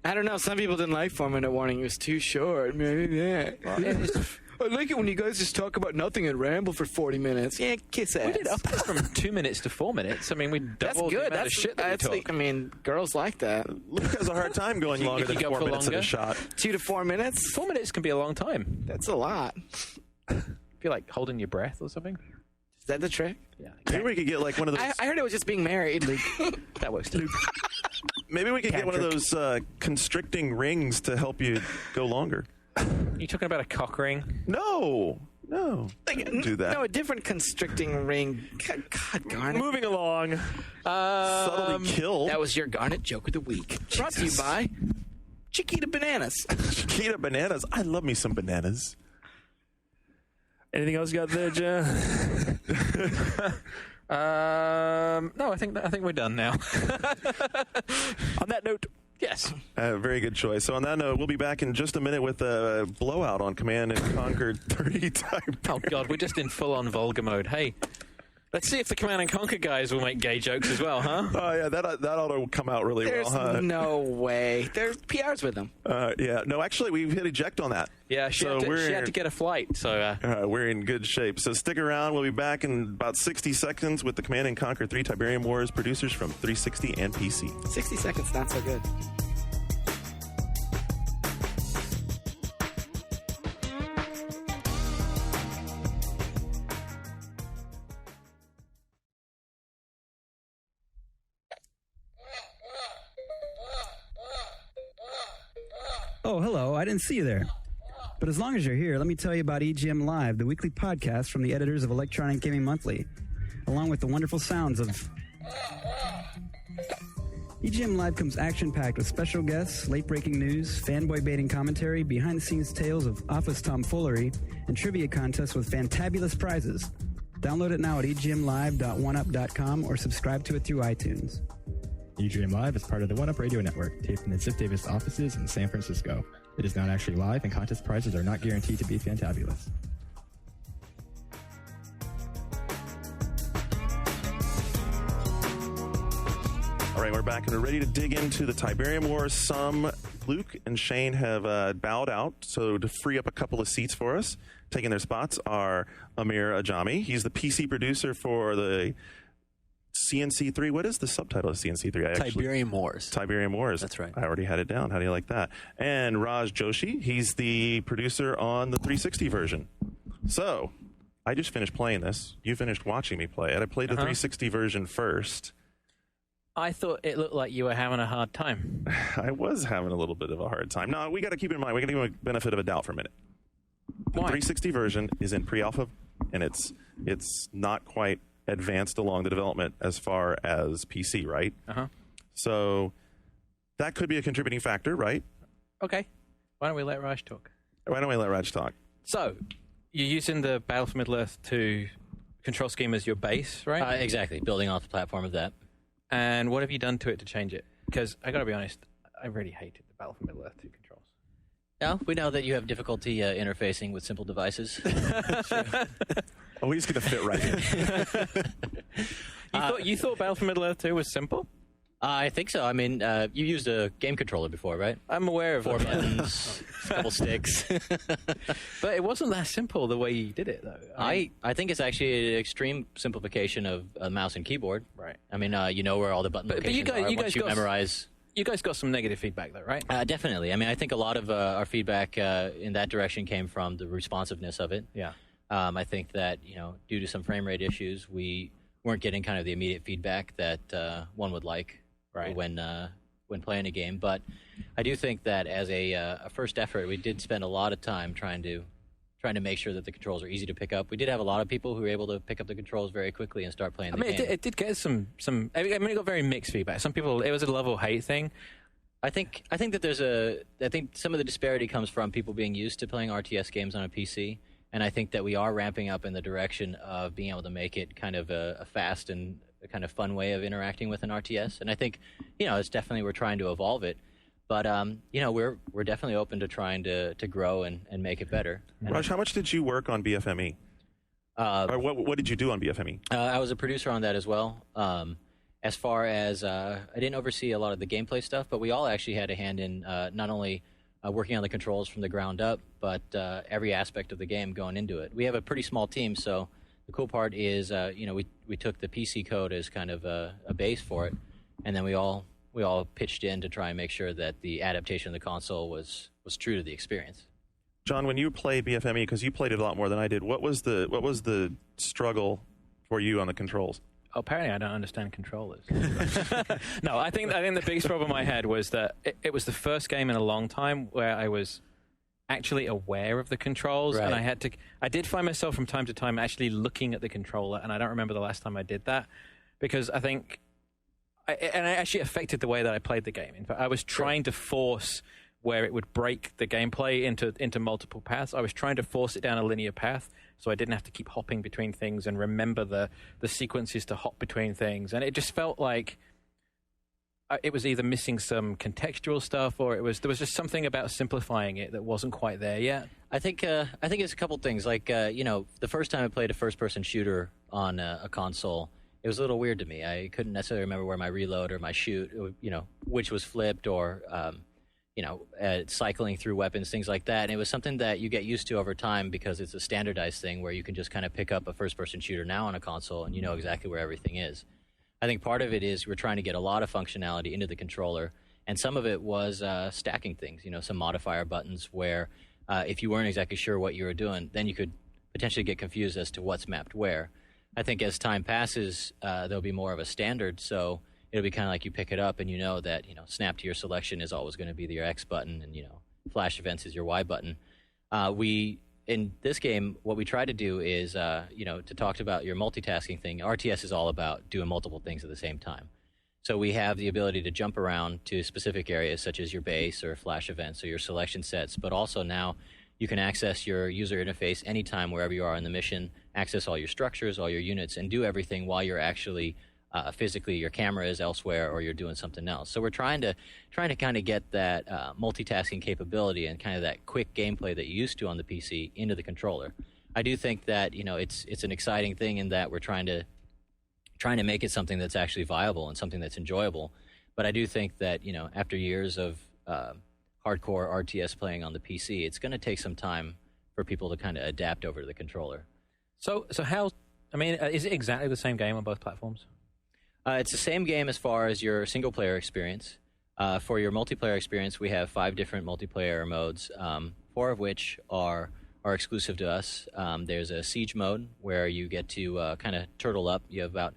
I don't know. Some people didn't like 4-minute warning. It was too short. Maybe I like it when you guys just talk about nothing and ramble for 40 minutes. Yeah, kiss ass. We did up it from 2 minutes to 4 minutes. I mean, we doubled the amount of shit that we talk. Girls like that. Luke has a hard time going longer than 4 minutes in a shot. 2 to 4 minutes? 4 minutes can be a long time. That's a lot. Feel like holding your breath or something. Is that the trick? Yeah. Maybe we could get like one of those. I heard it was just being married. That works too. Maybe we could get one of those constricting rings to help you go longer. Are you talking about a cock ring? No. Do that. No, a different constricting ring. God, Garnet. Moving along. Subtly kill. That was your Garnet joke of the week. Brought to you by Chiquita Bananas. Chiquita Bananas. I love me some bananas. Anything else you got there, John? No, I think we're done now. On that note, yes. Very good choice. So on that note, we'll be back in just a minute with a blowout on Command and Conquer 30 time. Oh God, we're just in full-on Volga mode. Hey, Let's see if the Command and Conquer guys will make gay jokes as well, huh? Oh yeah, that ought to come out really There's well, huh? no way. There's PRs with them. Yeah, no, actually, we've hit eject on that. Yeah, she had to get a flight, so... we're in good shape. So stick around. We'll be back in about 60 seconds with the Command & Conquer 3 Tiberium Wars producers from 360 and PC. 60 seconds, not so good. Oh, hello. I didn't see you there. But as long as you're here, let me tell you about EGM Live, the weekly podcast from the editors of Electronic Gaming Monthly, along with the wonderful sounds of... EGM Live comes action-packed with special guests, late-breaking news, fanboy-baiting commentary, behind-the-scenes tales of office tomfoolery, and trivia contests with fantabulous prizes. Download it now at egmlive.oneup.com or subscribe to it through iTunes. EGM Live is part of the OneUp Radio Network, taped in the Ziff Davis offices in San Francisco. It is not actually live, and contest prizes are not guaranteed to be fantabulous. All right, we're back and we're ready to dig into the Tiberium Wars. Some Luke and Shane have bowed out, so to free up a couple of seats for us, taking their spots are Amir Ajami. He's the PC producer for the CNC3. What is the subtitle of CNC3? Tiberium Wars. Tiberium Wars. That's right. I already had it down. How do you like that? And Raj Joshi, he's the producer on the 360 version. So, I just finished playing this. You finished watching me play it. I played the 360 version first. I thought it looked like you were having a hard time. I was having a little bit of a hard time. Now, we got to keep in mind, we got to give him a benefit of a doubt for a minute. The 360 version is in pre-alpha, and it's not quite advanced along the development as far as PC, right? So that could be a contributing factor, right? Okay. Why don't we let Raj talk? Why don't we let Raj talk? So, you're using the Battle for Middle-earth 2 control scheme as your base, right? Exactly, building off the platform of that. And what have you done to it to change it? Because I got to be honest, I really hated the Battle for Middle-earth 2 controls. Yeah, we know that you have difficulty interfacing with simple devices. Oh, he's going to fit right in. You thought Battle for Middle-earth 2 was simple? I think so. I mean, you used a game controller before, right? I'm aware of 4 them. buttons, a couple sticks. But it wasn't that simple the way you did it, though. I think it's actually an extreme simplification of a mouse and keyboard. Right. I mean, you know where all the button locations are once you memorize. You guys got some negative feedback, though, right? Definitely. I mean, I think a lot of our feedback in that direction came from the responsiveness of it. Yeah. I think that, due to some frame rate issues, we weren't getting kind of the immediate feedback that one would like when playing a game. But I do think that as a first effort, we did spend a lot of time trying to make sure that the controls are easy to pick up. We did have a lot of people who were able to pick up the controls very quickly and start playing the game. It did get some. I mean, it got very mixed feedback. Some people, it was a love-or-hate thing. I think that I think some of the disparity comes from people being used to playing RTS games on a PC, and I think that we are ramping up in the direction of being able to make it kind of a fast and a kind of fun way of interacting with an RTS. And I think, it's definitely, we're trying to evolve it. But, we're definitely open to trying to grow and make it better. And Raj, how much did you work on BFME? Or what did you do on BFME? I was a producer on that as well. As far as, I didn't oversee a lot of the gameplay stuff, but we all actually had a hand in not only working on the controls from the ground up, but every aspect of the game going into it. We have a pretty small team, so the cool part is, we took the PC code as kind of a base for it, and then we all pitched in to try and make sure that the adaptation of the console was true to the experience. John, when you played BFME, because you played it a lot more than I did, what was the struggle for you on the controls? Oh, apparently, I don't understand controllers. No, I think the biggest problem I had was that it was the first game in a long time where I was actually aware of the controls, right. And I did find myself from time to time actually looking at the controller, and I don't remember the last time I did that, because I think, it actually affected the way that I played the game. In fact, I was trying to force where it would break the gameplay into multiple paths. I was trying to force it down a linear path, so I didn't have to keep hopping between things and remember the sequences to hop between things. And it just felt like it was either missing some contextual stuff, or there was just something about simplifying it that wasn't quite there yet. I think it's a couple things. Like, the first time I played a first-person shooter on a console, it was a little weird to me. I couldn't necessarily remember where my reload or my shoot, which was flipped, or cycling through weapons, things like that. And it was something that you get used to over time because it's a standardized thing where you can just kind of pick up a first-person shooter now on a console and you know exactly where everything is. I think part of it is we're trying to get a lot of functionality into the controller, and some of it was stacking things, some modifier buttons where if you weren't exactly sure what you were doing, then you could potentially get confused as to what's mapped where. I think as time passes, there'll be more of a standard, so it'll be kind of like you pick it up and you know that, snap to your selection is always going to be your X button, and, flash events is your Y button. In this game, what we try to do is, to talk about your multitasking thing, RTS is all about doing multiple things at the same time. So we have the ability to jump around to specific areas such as your base or flash events or your selection sets, but also now you can access your user interface anytime wherever you are in the mission, access all your structures, all your units, and do everything while you're actually physically, your camera is elsewhere or you're doing something else. So we're trying to kind of get that multitasking capability and kind of that quick gameplay that you used to on the PC into the controller. I do think that it's an exciting thing in that we're trying to make it something that's actually viable and something that's enjoyable. But I do think that after years of hardcore RTS playing on the PC, it's going to take some time for people to kind of adapt over to the controller. So how? Is it exactly the same game on both platforms? It's the same game as far as your single-player experience. For your multiplayer experience, we have 5 different multiplayer modes, 4 of which are exclusive to us. There's a siege mode where you get to kind of turtle up. You have about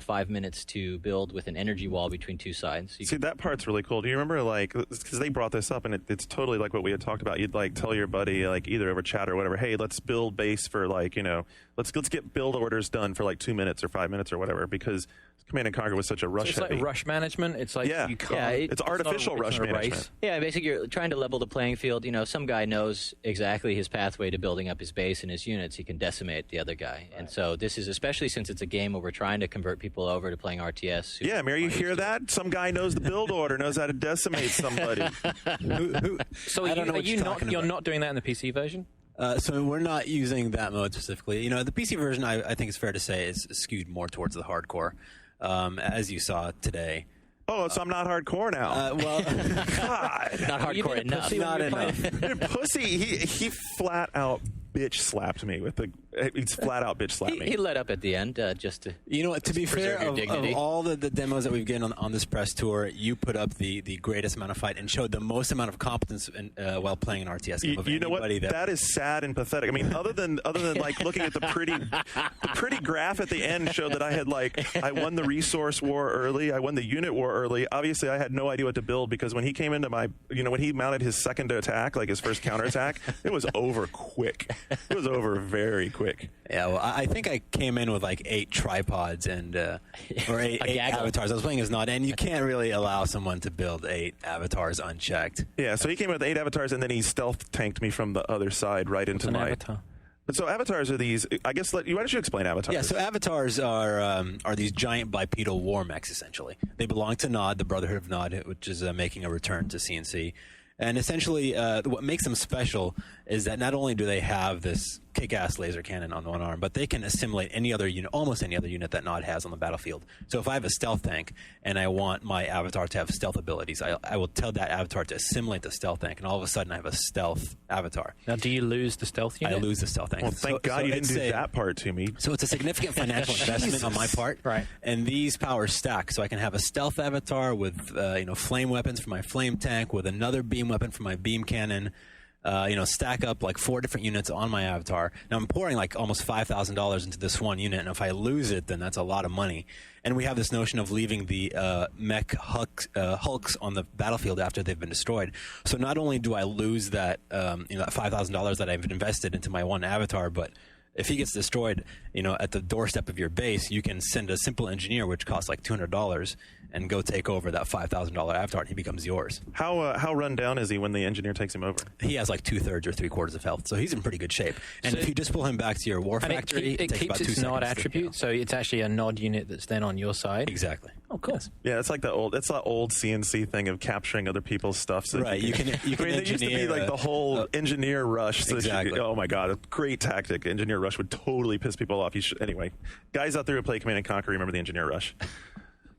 5 minutes to build with an energy wall between 2 sides. See, that part's really cool. Do you remember, because they brought this up, and it's totally like what we had talked about. You'd tell your buddy, either over chat or whatever, hey, let's build base for let's get build orders done for 2 minutes or 5 minutes or whatever, because Command & Conquer was such a rush heavy. It's like rush management. It's like you can't. It's artificial rush management. Yeah, basically you're trying to level the playing field. Some guy knows exactly his pathway to building up his base and his units. He can decimate the other guy. Right. And so this is, especially since it's a game where we're trying to convert people over to playing RTS. Yeah, Mary, you hear that? Some guy knows the build order, knows how to decimate somebody. So you're not doing that in the PC version? So we're not using that mode specifically. The PC version, I think it's fair to say, is skewed more towards the hardcore. As you saw today. Oh, so I'm not hardcore now. Well, God, not hardcore enough. Not enough. Pussy. He flat out bitch slapped me with he's flat out bitch slapped me. He let up at the end just to. To be fair, of all the demos that we've gotten on this press tour, you put up the greatest amount of fight and showed the most amount of competence while playing an RTS game. You know what? That is sad and pathetic. Other than looking at the pretty graph at the end showed that I had I won the resource war early, I won the unit war early. Obviously, I had no idea what to build because when he came into my, when he mounted his second attack, his first counterattack, it was over quick. It was over very quick. Yeah, well, I think I came in with 8 tripods and or eight avatars. I was playing as Nod, and you can't really allow someone to build 8 avatars unchecked. Yeah, so he came in with 8 avatars, and then he stealth tanked me from the other side right into my avatar. But so avatars are these. I guess why don't you explain avatars? Yeah, so avatars are these giant bipedal war mechs essentially. They belong to Nod, the Brotherhood of Nod, which is making a return to CNC. And essentially, what makes them special is that not only do they have this kick-ass laser cannon on one arm, but they can assimilate any other unit, almost any other unit that Nod has on the battlefield. So if I have a stealth tank and I want my avatar to have stealth abilities, I will tell that avatar to assimilate the stealth tank, and all of a sudden I have a stealth avatar. Now, do you lose the stealth unit? I lose the stealth tank. Well, thank God you didn't do that part to me. So it's a significant financial investment on my part. Right. And these powers stack, so I can have a stealth avatar with flame weapons for my flame tank, with another beam weapon for my beam cannon. Stack up 4 different units on my avatar. Now I'm pouring almost $5,000 into this one unit, and if I lose it, then that's a lot of money. And we have this notion of leaving the mech hulks on the battlefield after they've been destroyed. So not only do I lose that that $5,000 that I've invested into my one avatar, but if he gets destroyed, at the doorstep of your base, you can send a simple engineer, which costs $200, and go take over that $5,000 avatar, and he becomes yours. How run down is he when the engineer takes him over? He has like 2/3 or 3/4 of health, so he's in pretty good shape. And if you just pull him back to your war And factory, it takes keeps about 2 its seconds. nod attribute, so it's actually a nod unit that's then on your side. Exactly. Oh, cool. Yeah, it's like that old CNC thing of capturing other people's stuff. So Right, you can I mean, there used to be engineer like the whole engineer rush. So Exactly. oh my god, a great tactic. Engineer rush would totally piss people off. Anyway, guys out there who play Command and Conquer, remember the engineer rush.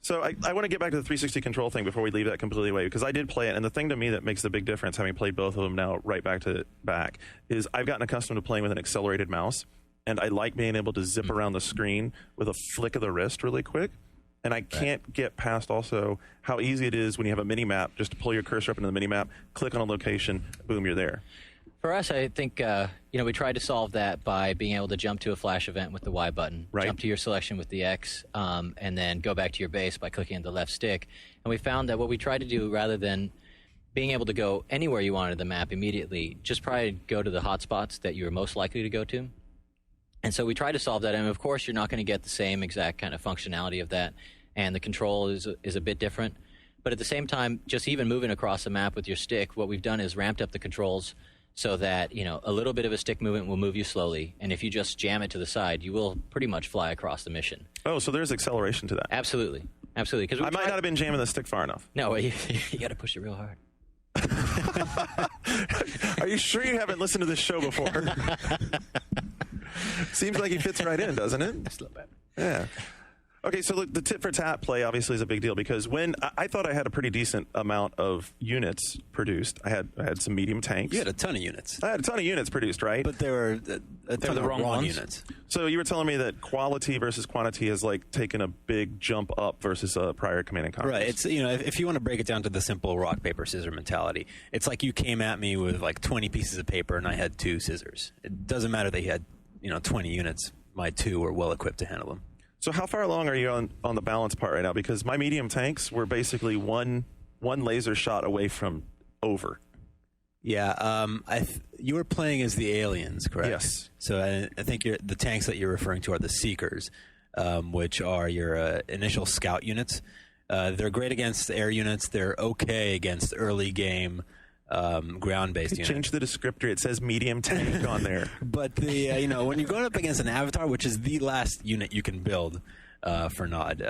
So I want to get back to the 360 control thing before we leave that completely away, because I did play it, and the thing to me that makes the big difference, having played both of them now right back to back, is I've gotten accustomed to playing with an accelerated mouse, and I like being able to zip around the screen with a flick of the wrist really quick. And I can't get past also how easy it is when you have a mini map just to pull your cursor up into the mini map, click on a location, boom, you're there. For us, I think we tried to solve that by being able to jump to a flash event with the Y button, Right. jump to your selection with the X, and then go back to your base by clicking the left stick. And we found that what we tried to do, rather than being able to go anywhere you wanted the map immediately, just probably go to the hotspots that you were most likely to go to. And so we tried to solve that, and of course you're not going to get the same exact kind of functionality of that, and the control is a bit different. But at the same time, just even moving across the map with your stick, what we've done is ramped up the controls so that, a little bit of a stick movement will move you slowly, and if you just jam it to the side, you will pretty much fly across the mission. Oh, so there's acceleration to that. Absolutely. Because I might not have been jamming the stick far enough. No, you got to push it real hard. Are you sure you haven't listened to this show before? Seems like he fits right in, doesn't it? Just a little bit. Yeah. Okay, so look, the tit for tat play obviously is a big deal, because when I thought I had a pretty decent amount of units produced, I had some medium tanks. You had a ton of units. I had a ton of units produced, right? But they were a ton the of wrong ones. units. So you were telling me that quality versus quantity has like taken a big jump up versus prior Command and Conquer. Right. It's if you want to break it down to the simple rock paper scissors mentality, it's like you came at me with like 20 pieces of paper and I had 2 scissors. It doesn't matter that you had 20 units. My 2 were well equipped to handle them. So how far along are you on the balance part right now? Because my medium tanks were basically one laser shot away from over. Yeah, you were playing as the aliens, correct? Yes. So I think the tanks that you're referring to are the Seekers, which are your initial scout units. They're great against air units. They're okay against early game ground-based units. Change the descriptor. It says medium tank on there. But when you're going up against an avatar, which is the last unit you can build for Nod,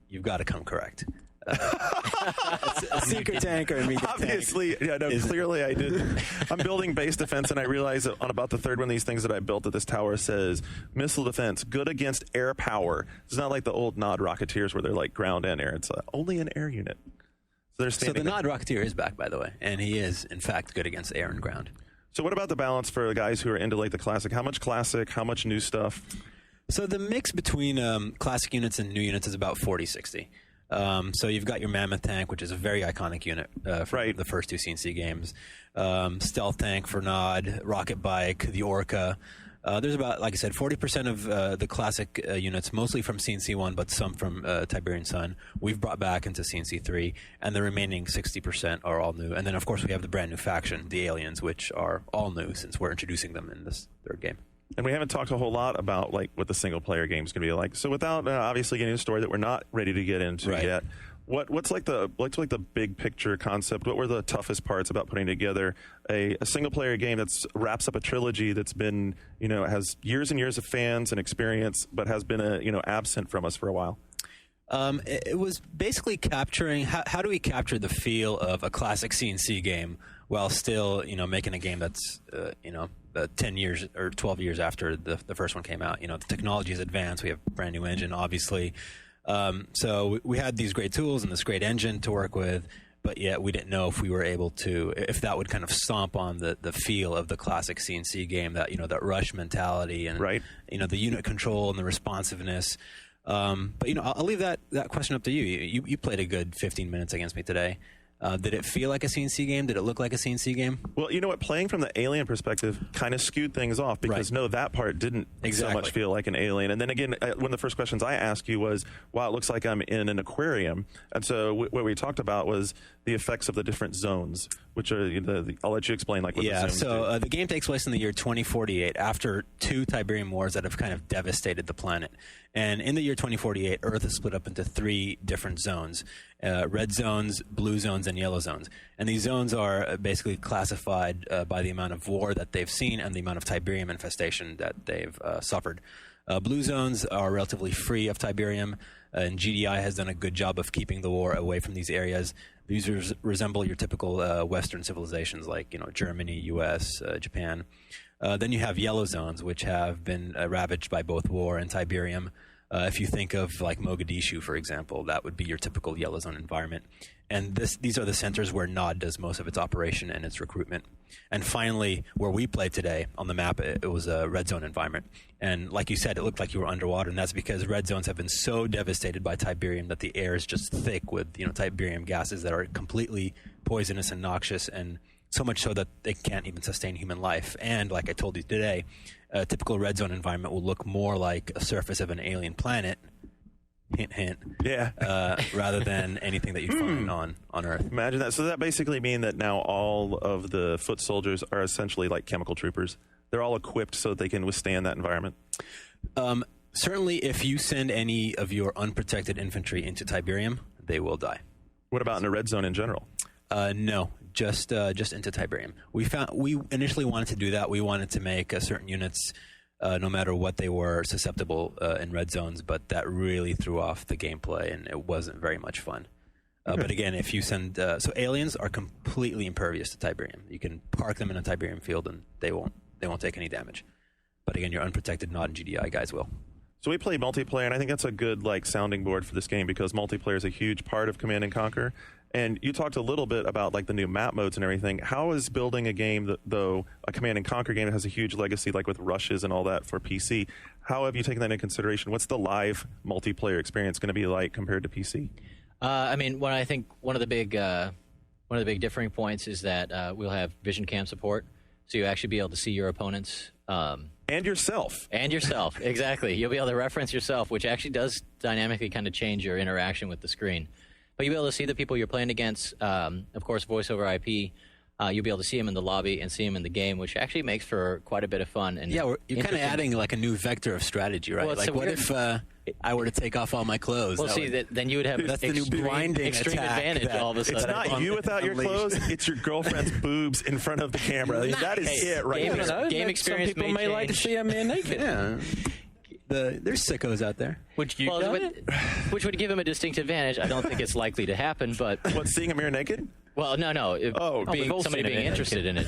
you've got to come correct. A Seeker tank or a medium Obviously, tank. Clearly I didn't. I'm building base defense, and I realize that on about the third one of these things that I built, that this tower says missile defense, good against air power. It's not like the old Nod Rocketeers where they're like ground and air. It's only an air unit. So the Nod Rocketeer is back, by the way, and he is, in fact, good against air and ground. So what about the balance for the guys who are into like the classic? How much classic? How much new stuff? So the mix between classic units and new units is about 40-60. So you've got your Mammoth tank, which is a very iconic unit from the first 2 CNC games. Stealth tank for Nod, rocket bike, the Orca. There's about, like I said, 40% of the classic units, mostly from CNC 1, but some from Tiberian Sun, we've brought back into CNC 3, and the remaining 60% are all new. And then, of course, we have the brand new faction, the Aliens, which are all new since we're introducing them in this third game. And we haven't talked a whole lot about like what the single player game is going to be like. So without obviously getting a story that we're not ready to get into yet, what's the big picture concept? What were the toughest parts about putting together a single player game that's wraps up a trilogy that's been has years and years of fans and experience, but has been absent from us for a while? It was basically capturing how do we capture the feel of a classic CNC game while still making a game that's 10 years or 12 years after the first one came out. The technology is advanced. We have a brand new engine, obviously. So we had these great tools and this great engine to work with, but yet we didn't know if we were able to, if that would kind of stomp on the feel of the classic CNC game, that that rush mentality and the unit control and the responsiveness. But I'll leave that question up to you. You played a good 15 minutes against me today. Did it feel like a CNC game? Did it look like a CNC game? Well, you know what? Playing from the alien perspective kind of skewed things off because that part didn't so much feel like an alien. And then again, one of the first questions I asked you was, wow, it looks like I'm in an aquarium. And so what we talked about was the effects of the different zones, which are I'll let you explain what the zones do. The game takes place in the year 2048 after 2 Tiberium Wars that have kind of devastated the planet. And in the year 2048, Earth is split up into 3 different zones: red zones, blue zones, and yellow zones. And these zones are basically classified by the amount of war that they've seen and the amount of Tiberium infestation that they've suffered. Blue zones are relatively free of Tiberium, and GDI has done a good job of keeping the war away from these areas. These resemble your typical Western civilizations like Germany, U.S., Japan. Then you have yellow zones, which have been ravaged by both war and Tiberium. If you think of like Mogadishu, for example, that would be your typical yellow zone environment. And these are the centers where NOD does most of its operation and its recruitment. And finally, where we play today on the map, it was a red zone environment. And like you said, it looked like you were underwater, and that's because red zones have been so devastated by Tiberium that the air is just thick with Tiberium gases that are completely poisonous and noxious, and so much so that they can't even sustain human life. And like I told you today, a typical red zone environment will look more like a surface of an alien planet, hint, hint, rather than anything that you find on Earth. Imagine that. So does that basically mean that now all of the foot soldiers are essentially like chemical troopers? They're all equipped so that they can withstand that environment? Certainly, if you send any of your unprotected infantry into Tiberium, they will die. What about in a red zone in general? No, just into Tiberium. We initially wanted to do that. We wanted to make certain units, no matter what they were, susceptible in red zones, but that really threw off the gameplay, and it wasn't very much fun. But again, if you send... so aliens are completely impervious to Tiberium. You can park them in a Tiberium field, and they won't take any damage. But again, your unprotected NOD and GDI guys will. So we play multiplayer, and I think that's a good sounding board for this game, because multiplayer is a huge part of Command & Conquer. And you talked a little bit about the new map modes and everything. How is building a game, though, a Command & Conquer game that has a huge legacy, like with rushes and all that for PC, how have you taken that into consideration? What's the live multiplayer experience going to be like compared to PC? I mean, I think one of the big differing points is that we'll have vision cam support, so you actually be able to see your opponents. And yourself. And yourself, exactly. You'll be able to reference yourself, which actually does dynamically kind of change your interaction with the screen. But you'll be able to see the people you're playing against. Of course, voice over IP. You'll be able to see them in the lobby and see them in the game, which actually makes for quite a bit of fun. And you're kind of adding a new vector of strategy, right? Well, what if I were to take off all my clothes? Well, then you would have that's the new blinding extreme advantage all of a sudden. It's not you without your clothes. It's your girlfriend's boobs in front of the camera. Nice. That is it right there. Game experience. Some people may like to see a man naked. Yeah. There's sickos out there. Which would give him a distinct advantage. I don't think it's likely to happen, but... What, seeing a mirror naked? Well, no. Somebody being interested in it.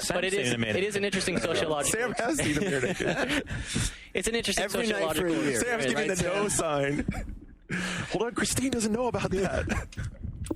But it is an interesting sociological... Sam has seen a mirror naked. It's an interesting Every sociological... night for a year. Sam's giving the no sign. Hold on, Christine doesn't know about that.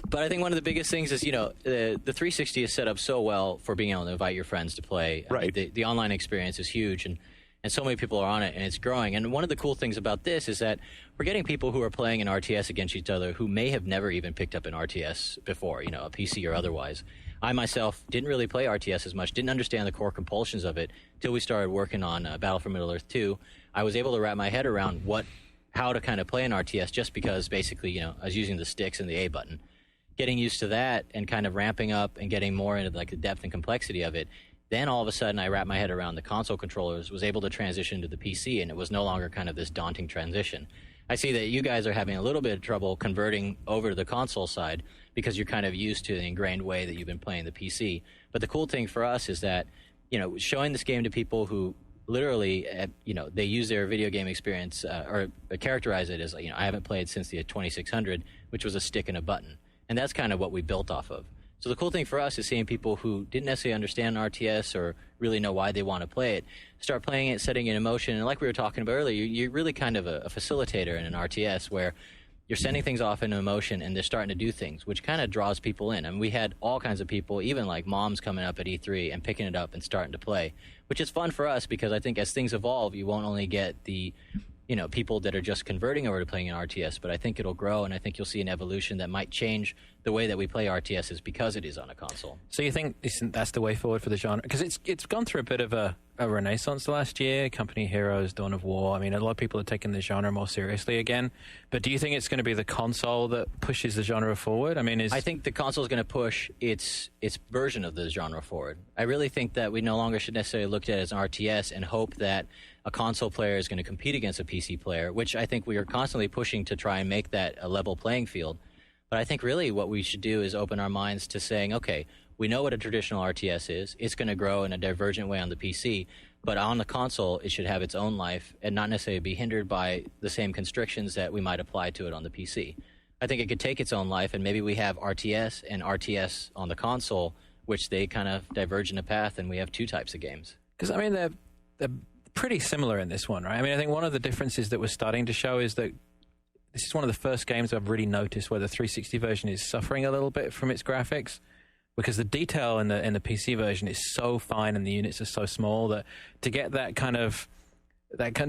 But I think one of the biggest things is, the 360 is set up so well for being able to invite your friends to play. Right. I mean, the online experience is huge, and so many people are on it, and it's growing. And one of the cool things about this is that we're getting people who are playing an RTS against each other who may have never even picked up an RTS before, a PC or otherwise. I myself didn't really play RTS as much, didn't understand the core compulsions of it till we started working on Battle for Middle-earth 2. I was able to wrap my head around how to kind of play an RTS just because basically, I was using the sticks and the A button. Getting used to that and kind of ramping up and getting more into the depth and complexity of it. Then all of a sudden I wrapped my head around the console controllers, was able to transition to the PC, and it was no longer kind of this daunting transition. I see that you guys are having a little bit of trouble converting over to the console side because you're kind of used to the ingrained way that you've been playing the PC. But the cool thing for us is that, showing this game to people who literally, they use their video game experience or characterize it as, I haven't played since the 2600, which was a stick and a button. And that's kind of what we built off of. So the cool thing for us is seeing people who didn't necessarily understand RTS or really know why they want to play it, start playing it, setting it in motion. And like we were talking about earlier, you're really kind of a facilitator in an RTS where you're sending things off into motion and they're starting to do things, which kind of draws people in. I mean, we had all kinds of people, even like moms coming up at E3 and picking it up and starting to play, which is fun for us because I think as things evolve, you won't only get the people that are just converting over to playing an RTS, but I think it'll grow, and I think you'll see an evolution that might change the way that we play RTSs because it is on a console. So you think that's the way forward for the genre? Because it's gone through a bit of a a renaissance last year. Company Heroes, Dawn of War. I mean, a lot of people are taking the genre more seriously again. But do you think it's going to be the console that pushes the genre forward? I mean, I think the console is going to push its version of the genre forward. I really think that we no longer should necessarily look at it as an RTS and hope that a console player is going to compete against a PC player, which I think we are constantly pushing to try and make that a level playing field. But I think really what we should do is open our minds to saying, okay, we know what a traditional RTS is. It's going to grow in a divergent way on the PC, but on the console, it should have its own life and not necessarily be hindered by the same constrictions that we might apply to it on the PC. I think it could take its own life, and maybe we have RTS and RTS on the console, which they kind of diverge in a path, and we have two types of games. Because, I mean, they're pretty similar in this one, right? I mean, I think one of the differences that we're starting to show is that this is one of the first games I've really noticed where the 360 version is suffering a little bit from its graphics. Because the detail in the PC version is so fine and the units are so small that to get that kind of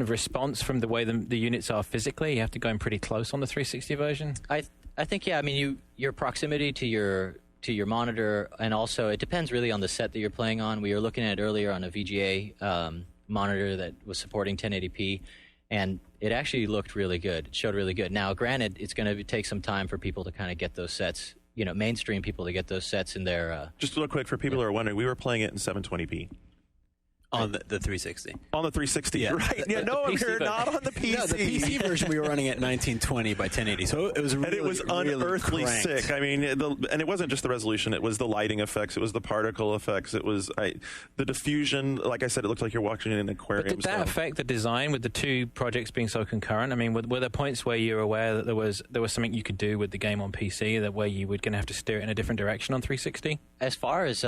response from the way the units are physically, you have to go in pretty close on the 360 version. I think, yeah. I mean, your proximity to your monitor, and also it depends really on the set that you're playing on. We were looking at it earlier on a VGA monitor that was supporting 1080p, and it actually looked really good. It showed really good. Now, granted, it's going to take some time for people to kind of get those sets. Mainstream people to get those sets in their... Just real quick, for people who are wondering, we were playing it in 720p. On the 360. On the 360, Yeah. right. Yeah, no, I'm here, not on the PC. No, the PC version we were running at 1920 by 1080, so it was really, and it was unearthly sick. I mean, and it wasn't just the resolution; it was the lighting effects, it was the particle effects, it was the diffusion. Like I said, it looked like you're watching in an aquarium. But did that affect the design with the two projects being so concurrent? I mean, were there points where you were aware that there was something you could do with the game on PC that where you were going to have to steer it in a different direction on 360? As far as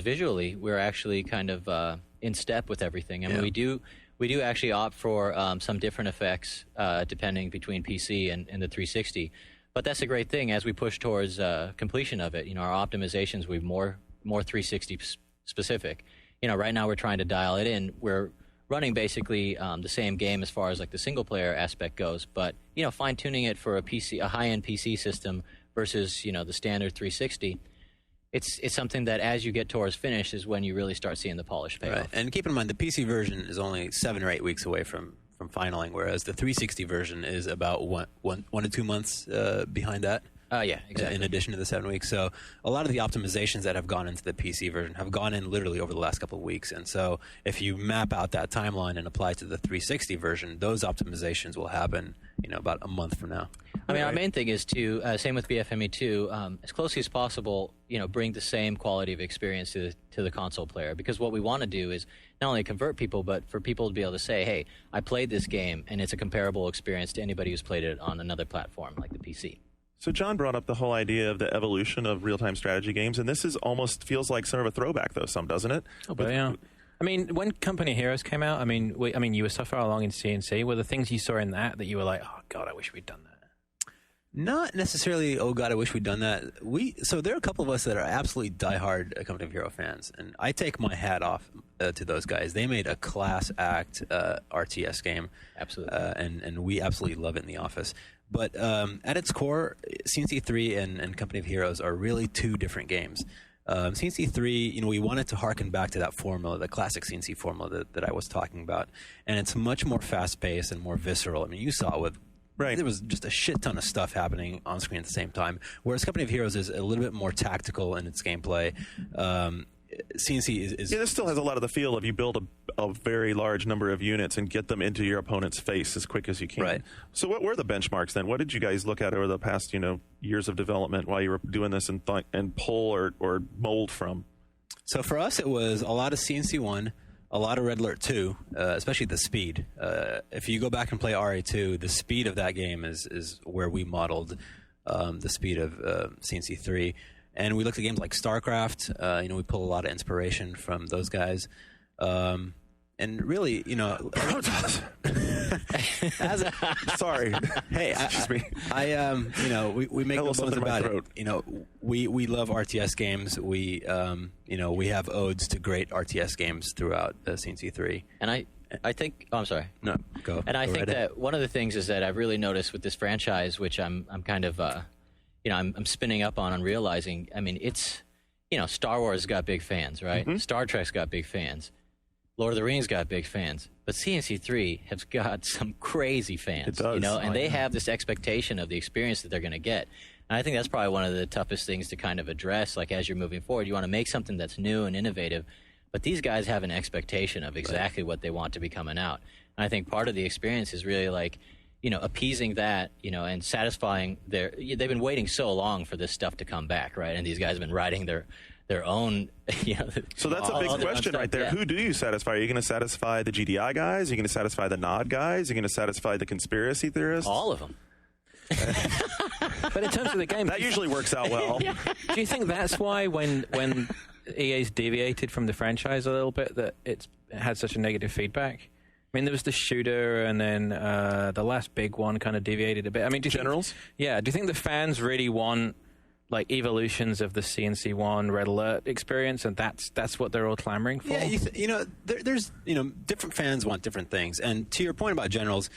visually, we're actually kind of in step with everything. I mean, we do actually opt for some different effects depending between PC and the 360. But that's a great thing as we push towards completion of it. Our optimizations will be more 360 specific. Right now we're trying to dial it in. We're running basically the same game as far as like the single player aspect goes, but fine tuning it for a high-end PC system versus the standard 360. It's something that as you get towards finish is when you really start seeing the polish pay off. Right. And keep in mind, the PC version is only 7 or 8 weeks away from finaling, whereas the 360 version is about 1 to 2 months behind that. Yeah, exactly. In addition to the 7 weeks. So a lot of the optimizations that have gone into the PC version have gone in literally over the last couple of weeks. And so if you map out that timeline and apply to the 360 version, those optimizations will happen, about a month from now. I mean, our main thing is to, same with BFME2, as closely as possible, bring the same quality of experience to the console player. Because what we want to do is not only convert people, but for people to be able to say, hey, I played this game, and it's a comparable experience to anybody who's played it on another platform like the PC. So John brought up the whole idea of the evolution of real-time strategy games, and this is almost feels like sort of a throwback, though, doesn't it? Oh, but yeah. I mean, when Company Heroes came out, I mean, you were so far along in CNC. Were the things you saw in that you were like, oh God, I wish we'd done that? Not necessarily. Oh God, I wish we'd done that. So there are a couple of us that are absolutely diehard Company of Hero fans, and I take my hat off to those guys. They made a class act RTS game, absolutely, and we absolutely love it in the office. But at its core, CNC3 and Company of Heroes are really two different games. CNC3, we wanted to harken back to that formula, the classic CNC formula that I was talking about, and it's much more fast-paced and more visceral. I mean, you saw it with. Right. There was just a shit ton of stuff happening on screen at the same time, whereas Company of Heroes is a little bit more tactical in its gameplay. CNC is... Yeah, this still has a lot of the feel of you build a very large number of units and get them into your opponent's face as quick as you can. Right. So what were the benchmarks then? What did you guys look at over the past, years of development while you were doing this and pull or mold from? So for us, it was a lot of CNC1, a lot of Red Alert 2, especially the speed. If you go back and play RA2, the speed of that game is where we modeled the speed of CNC3. And we looked at games like StarCraft. We pull a lot of inspiration from those guys. And really, Protoss. Sorry. Hey, excuse me. We make no bones about throat. it. We love RTS games. We have odes to great RTS games throughout CNC3. And I think. Oh, I'm sorry. No, go. And I go think right that one of the things is that I've really noticed with this franchise, which I'm kind of, I'm spinning up on and realizing. I mean, it's, Star Wars got big fans, right? Mm-hmm. Star Trek's got big fans. Lord of the Rings got big fans, but CNC3 has got some crazy fans. It does. You know, and they have this expectation of the experience that they're going to get. And I think that's probably one of the toughest things to kind of address. Like, as you're moving forward, you want to make something that's new and innovative, but these guys have an expectation of exactly what they want to be coming out. And I think part of the experience is really like, you know, appeasing that, you know, and satisfying they've been waiting so long for this stuff to come back, right? And these guys have been writing their own, you know. So that's a big question right there. Yeah. Who do you satisfy? Are you going to satisfy the GDI guys? Are you going to satisfy the Nod guys? Are you going to satisfy the conspiracy theorists? All of them. But in terms of the game, That usually works out well. do you think that's why when EA's deviated from the franchise a little bit, that it had such a negative feedback? I mean, there was the shooter, and then the last big one kind of deviated a bit. I mean, do you Generals? do you think the fans really want like evolutions of the CNC1 Red Alert experience, and that's what they're all clamoring for? Yeah, there's different fans want different things, and to your point about Generals,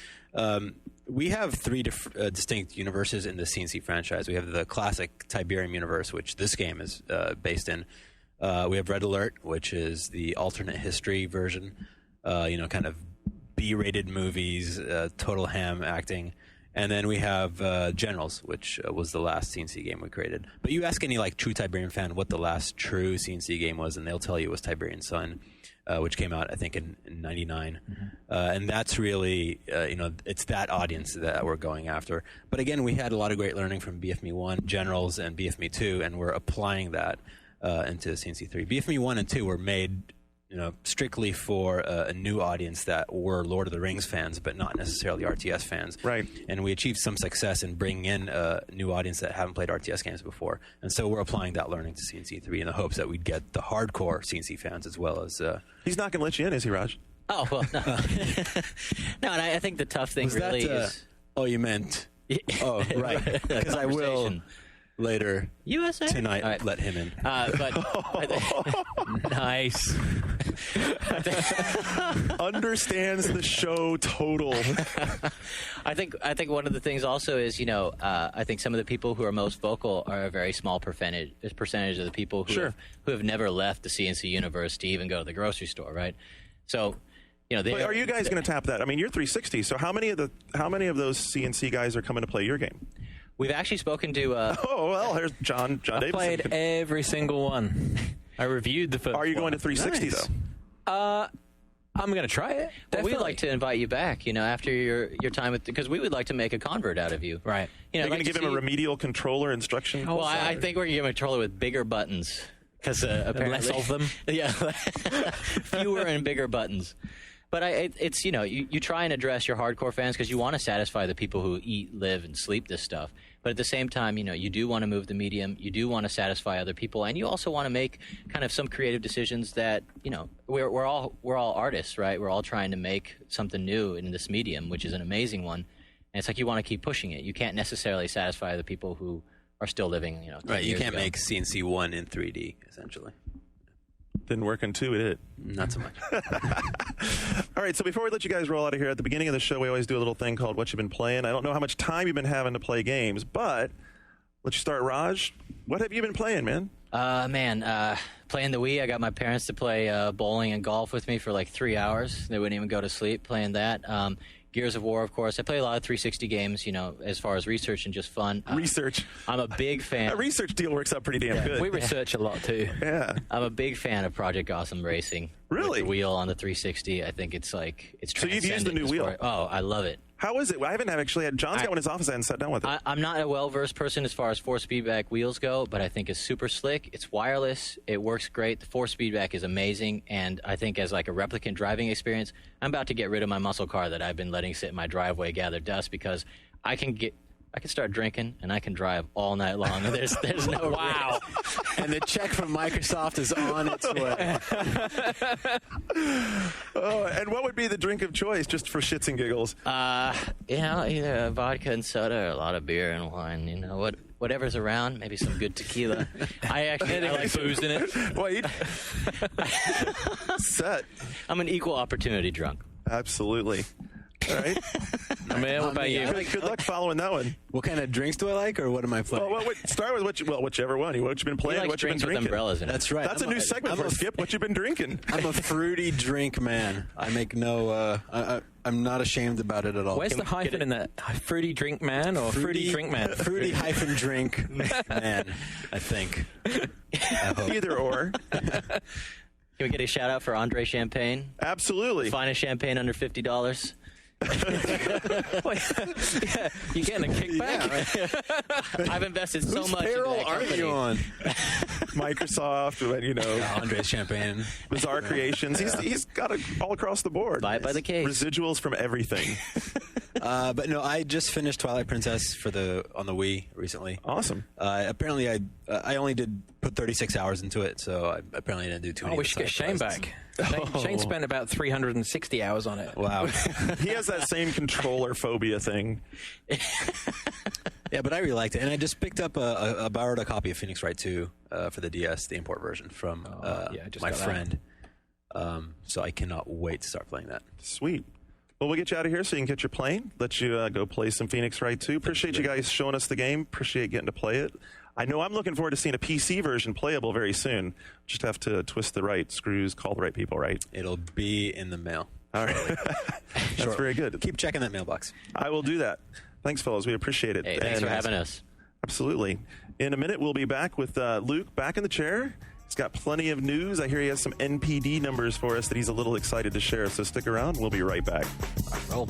we have three distinct universes in the CNC franchise. We have the classic Tiberium universe, which this game is based in. We have Red Alert, which is the alternate history version. Kind of B-rated movies, total ham acting. And then we have Generals, which was the last CNC game we created. But you ask any like true Tiberium fan what the last true CNC game was, and they'll tell you it was Tiberian Sun, which came out I think in '99. Mm-hmm. And that's really it's that audience that we're going after. But again, we had a lot of great learning from BFME 1, Generals, and BFME 2, and we're applying that into CNC 3. BFME 1 and 2 were made strictly for a new audience that were Lord of the Rings fans, but not necessarily RTS fans. Right. And we achieved some success in bringing in a new audience that haven't played RTS games before. And so we're applying that learning to CNC 3 in the hopes that we'd get the hardcore CNC fans as well as... He's not going to let you in, is he, Raj? Oh, well, no. No, and I think the tough thing really is... Oh, you meant... Oh, right. Because I will... Later USA tonight, right. Let him in. But Nice. Understands the show total. I think one of the things also is I think some of the people who are most vocal are a very small percentage of the people who have never left the CNC universe to even go to the grocery store, right? So. But are you guys going to tap that? I mean, you're 360, so how many of those CNC guys are coming to play your game? We've actually spoken to... here's John I Davidson. played every single one. I reviewed the first Are you one. going to 360, Nice. though? I'm going to try it. Well, we'd like to invite you back, after your time with... Because we would like to make a convert out of you. Right. You're going to give him a remedial controller instruction? Well, I think we're going to give him a controller with bigger buttons. Because apparently... Less of them? Yeah. Fewer and bigger buttons. But it's you try and address your hardcore fans because you want to satisfy the people who eat, live, and sleep this stuff. But at the same time, you do want to move the medium. You do want to satisfy other people, and you also want to make kind of some creative decisions that we're all artists, right? We're all trying to make something new in this medium, which is an amazing one. And it's like you want to keep pushing it. You can't necessarily satisfy the people who are still living. 10 Right. You years can't ago. make CNC 1 in 3D essentially. Didn't work in 2, it did. Not so much. All right, so before we let you guys roll out of here, at the beginning of the show, we always do a little thing called What You've Been Playing. I don't know how much time you've been having to play games, but let's start, Raj. What have you been playing, man? Playing the Wii. I got my parents to play bowling and golf with me for like 3 hours. They wouldn't even go to sleep playing that. Gears of War, of course. I play a lot of 360 games, as far as research and just fun. Research. I'm a big fan. A research deal works out pretty damn good. We research a lot, too. Yeah. I'm a big fan of Project Gotham Racing. Really? With the wheel on the 360. I think it's So you've transcendent used the new as wheel? far- Oh, I love it. How is it? I haven't actually had... John's got one in his office. I haven't sat down with it. I'm not a well-versed person as far as force feedback wheels go, but I think it's super slick. It's wireless. It works great. The force feedback is amazing, and I think as like a replicant driving experience, I'm about to get rid of my muscle car that I've been letting sit in my driveway gather dust because I can start drinking and I can drive all night long. There's no Wow. And the check from Microsoft is on its way. And what would be the drink of choice, just for shits and giggles? Either vodka and soda or a lot of beer and wine. Whatever's around, maybe some good tequila. I like booze in it. Wait. Set. I'm an equal opportunity drunk. Absolutely. All right. Man, what about you? Good luck following that one. What kind of drinks do I like, or what am I playing? Well, start with whichever one. What you been He playing? likes What you been drinks with drinking? umbrellas in it. That's right. That's a new segment for Skip. What you been drinking? I'm a fruity drink man. I make no. I'm not ashamed about it at all. Where's the hyphen in that? Fruity drink man or fruity drink man? Fruity hyphen drink man. I think. I hope. Either or. Can we get a shout out for Andre Champagne? Absolutely. Finest champagne under $50. Yeah, you're getting a kickback. I've invested so Whose much payroll into that are company. you on? Microsoft, Andre's Champagne. Bizarre Creations. He's got it all across the board. Buy it by the case. Residuals from everything. But no, I just finished Twilight Princess on the Wii recently. Awesome. Apparently, I only did put 36 hours into it, so I apparently didn't do too many. Oh, we should get Shane back. Shane spent about 360 hours on it. Wow. He has that same controller phobia thing. Yeah, but I really liked it, and I just picked up I borrowed a copy of Phoenix Wright 2 for the DS, the import version from I just my got that. friend. So I cannot wait to start playing that. Sweet. Well, we'll get you out of here so you can get your plane. Let you go play some Phoenix Wright 2. Appreciate you guys showing us the game. Appreciate getting to play it. I know I'm looking forward to seeing a PC version playable very soon. Just have to twist the right screws, call the right people, right? It'll be in the mail. All right. That's very good. Keep checking that mailbox. I will do that. Thanks, fellas. We appreciate it. Hey, thanks for having us. Absolutely. In a minute, we'll be back with Luke back in the chair. He's got plenty of news. I hear he has some NPD numbers for us that he's a little excited to share. So stick around. We'll be right back. Roll.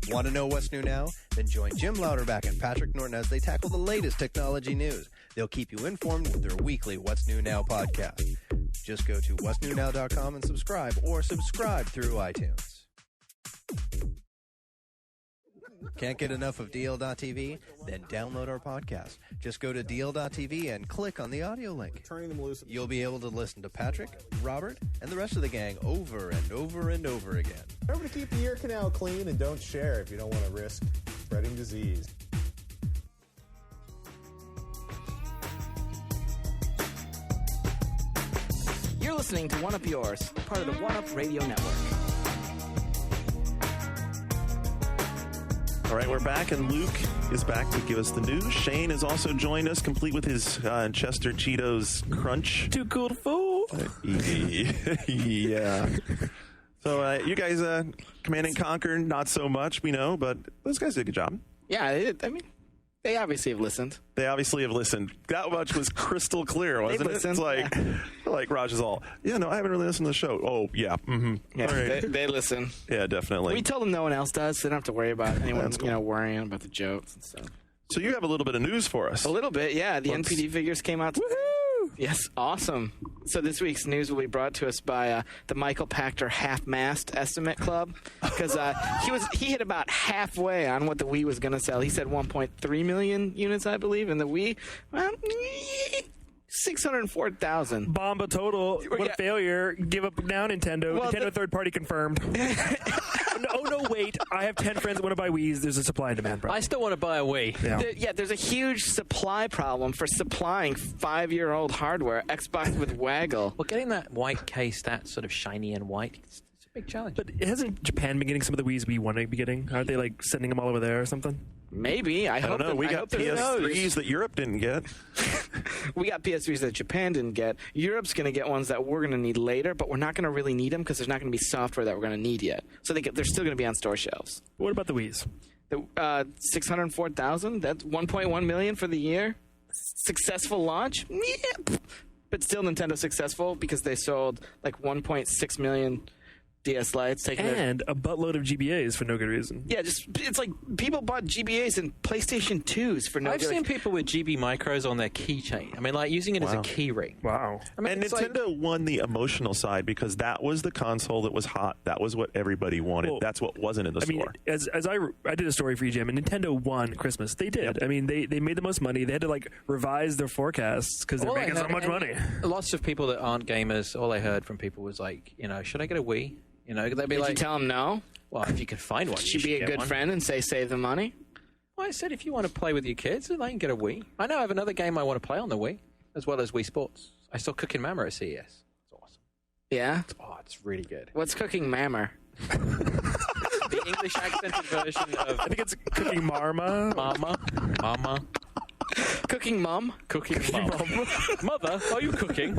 Want to know what's new now? Then join Jim Louderback and Patrick Norton as they tackle the latest technology news. They'll keep you informed with their weekly What's New Now podcast. Just go to what'snewnow.com and subscribe, or subscribe through iTunes. Can't get enough of DL.TV? Then download our podcast. Just go to DL.TV and click on the audio link. Turning them loose. You'll be able to listen to Patrick, Robert, and the rest of the gang over and over and over again. Remember to keep the ear canal clean and don't share if you don't want to risk spreading disease. You're listening to One Up Yours, part of the One Up Radio Network. All right, we're back, and Luke is back to give us the news. Shane has also joined us, complete with his Chester Cheetos Crunch. Too cool to fool. Yeah. So you guys, Command and Conquer, not so much, we know, but those guys did a good job. Yeah, I mean, they obviously have listened. They obviously have listened. That much was crystal clear, wasn't it? listened, It's like Raj is all, yeah, no, I haven't really listened to the show. Oh, yeah. Mm-hmm. Yeah, All right. they listen. Yeah, definitely. We told them no one else does, so they don't have to worry about anyone, That's cool. worrying about the jokes and stuff. So you have a little bit of news for us. A little bit, yeah. The Let's- NPD figures came out. Woohoo! Yes, awesome. So this week's news will be brought to us by the Michael Pachter Half-Mast Estimate Club, because he hit about halfway on what the Wii was going to sell. He said 1.3 million units, I believe, and the Wii, well, 604,000. Bomba total. What Yeah. a failure. Give up now, Nintendo. Well, Nintendo third party confirmed. No, wait. I have 10 friends that want to buy Wiis. There's a supply and demand problem. I still want to buy a Wii. Yeah. There's a huge supply problem for supplying 5-year-old hardware. Xbox with Waggle. Well, getting that white case, that sort of shiny and white, it's a big challenge. But hasn't Japan been getting some of the Wiis we want to be getting? Aren't they like sending them all over there or something? Maybe. I I don't hope know. We got PS3s that Europe didn't get. We got PS3s that Japan didn't get. Europe's going to get ones that we're going to need later, but we're not going to really need them because there's not going to be software that we're going to need yet. So they're still going to be on store shelves. What about the Wiis? 604,000. That's 1.1 million for the year. Successful launch. Yeah. But still Nintendo successful because they sold like 1.6 million DS Lites. And a buttload of GBAs for no good reason. Yeah, it's like people bought GBAs and PlayStation 2s for no I've good seen people with GB micros on their keychain. I mean, like using it as a key ring. Wow. I mean, And it's like- Nintendo won the emotional side because that was the console that was hot. That was what everybody wanted. Well, That's what wasn't in the I mean, store. as I did a story for EGM, and Nintendo won Christmas. They did. Yep. I mean, they made the most money. They had to like revise their forecasts because they're all I making so heard- much and money. Lots of people that aren't gamers, all I heard from people was like, should I get a Wii? They'd be Did like, you tell them no? well, if you can find one, Should you you be should a get good one. friend and say save the money? Well, I said if you want to play with your kids, then they can get a Wii. I now have another game I want to play on the Wii, as well as Wii Sports. I saw Cooking Mama at CES. It's awesome. Yeah? It's really good. What's Cooking Mammer? The English accented version of... I think it's Cooking Mama. Mama. Cooking Mom? Cooking Mom. Mother, are you cooking?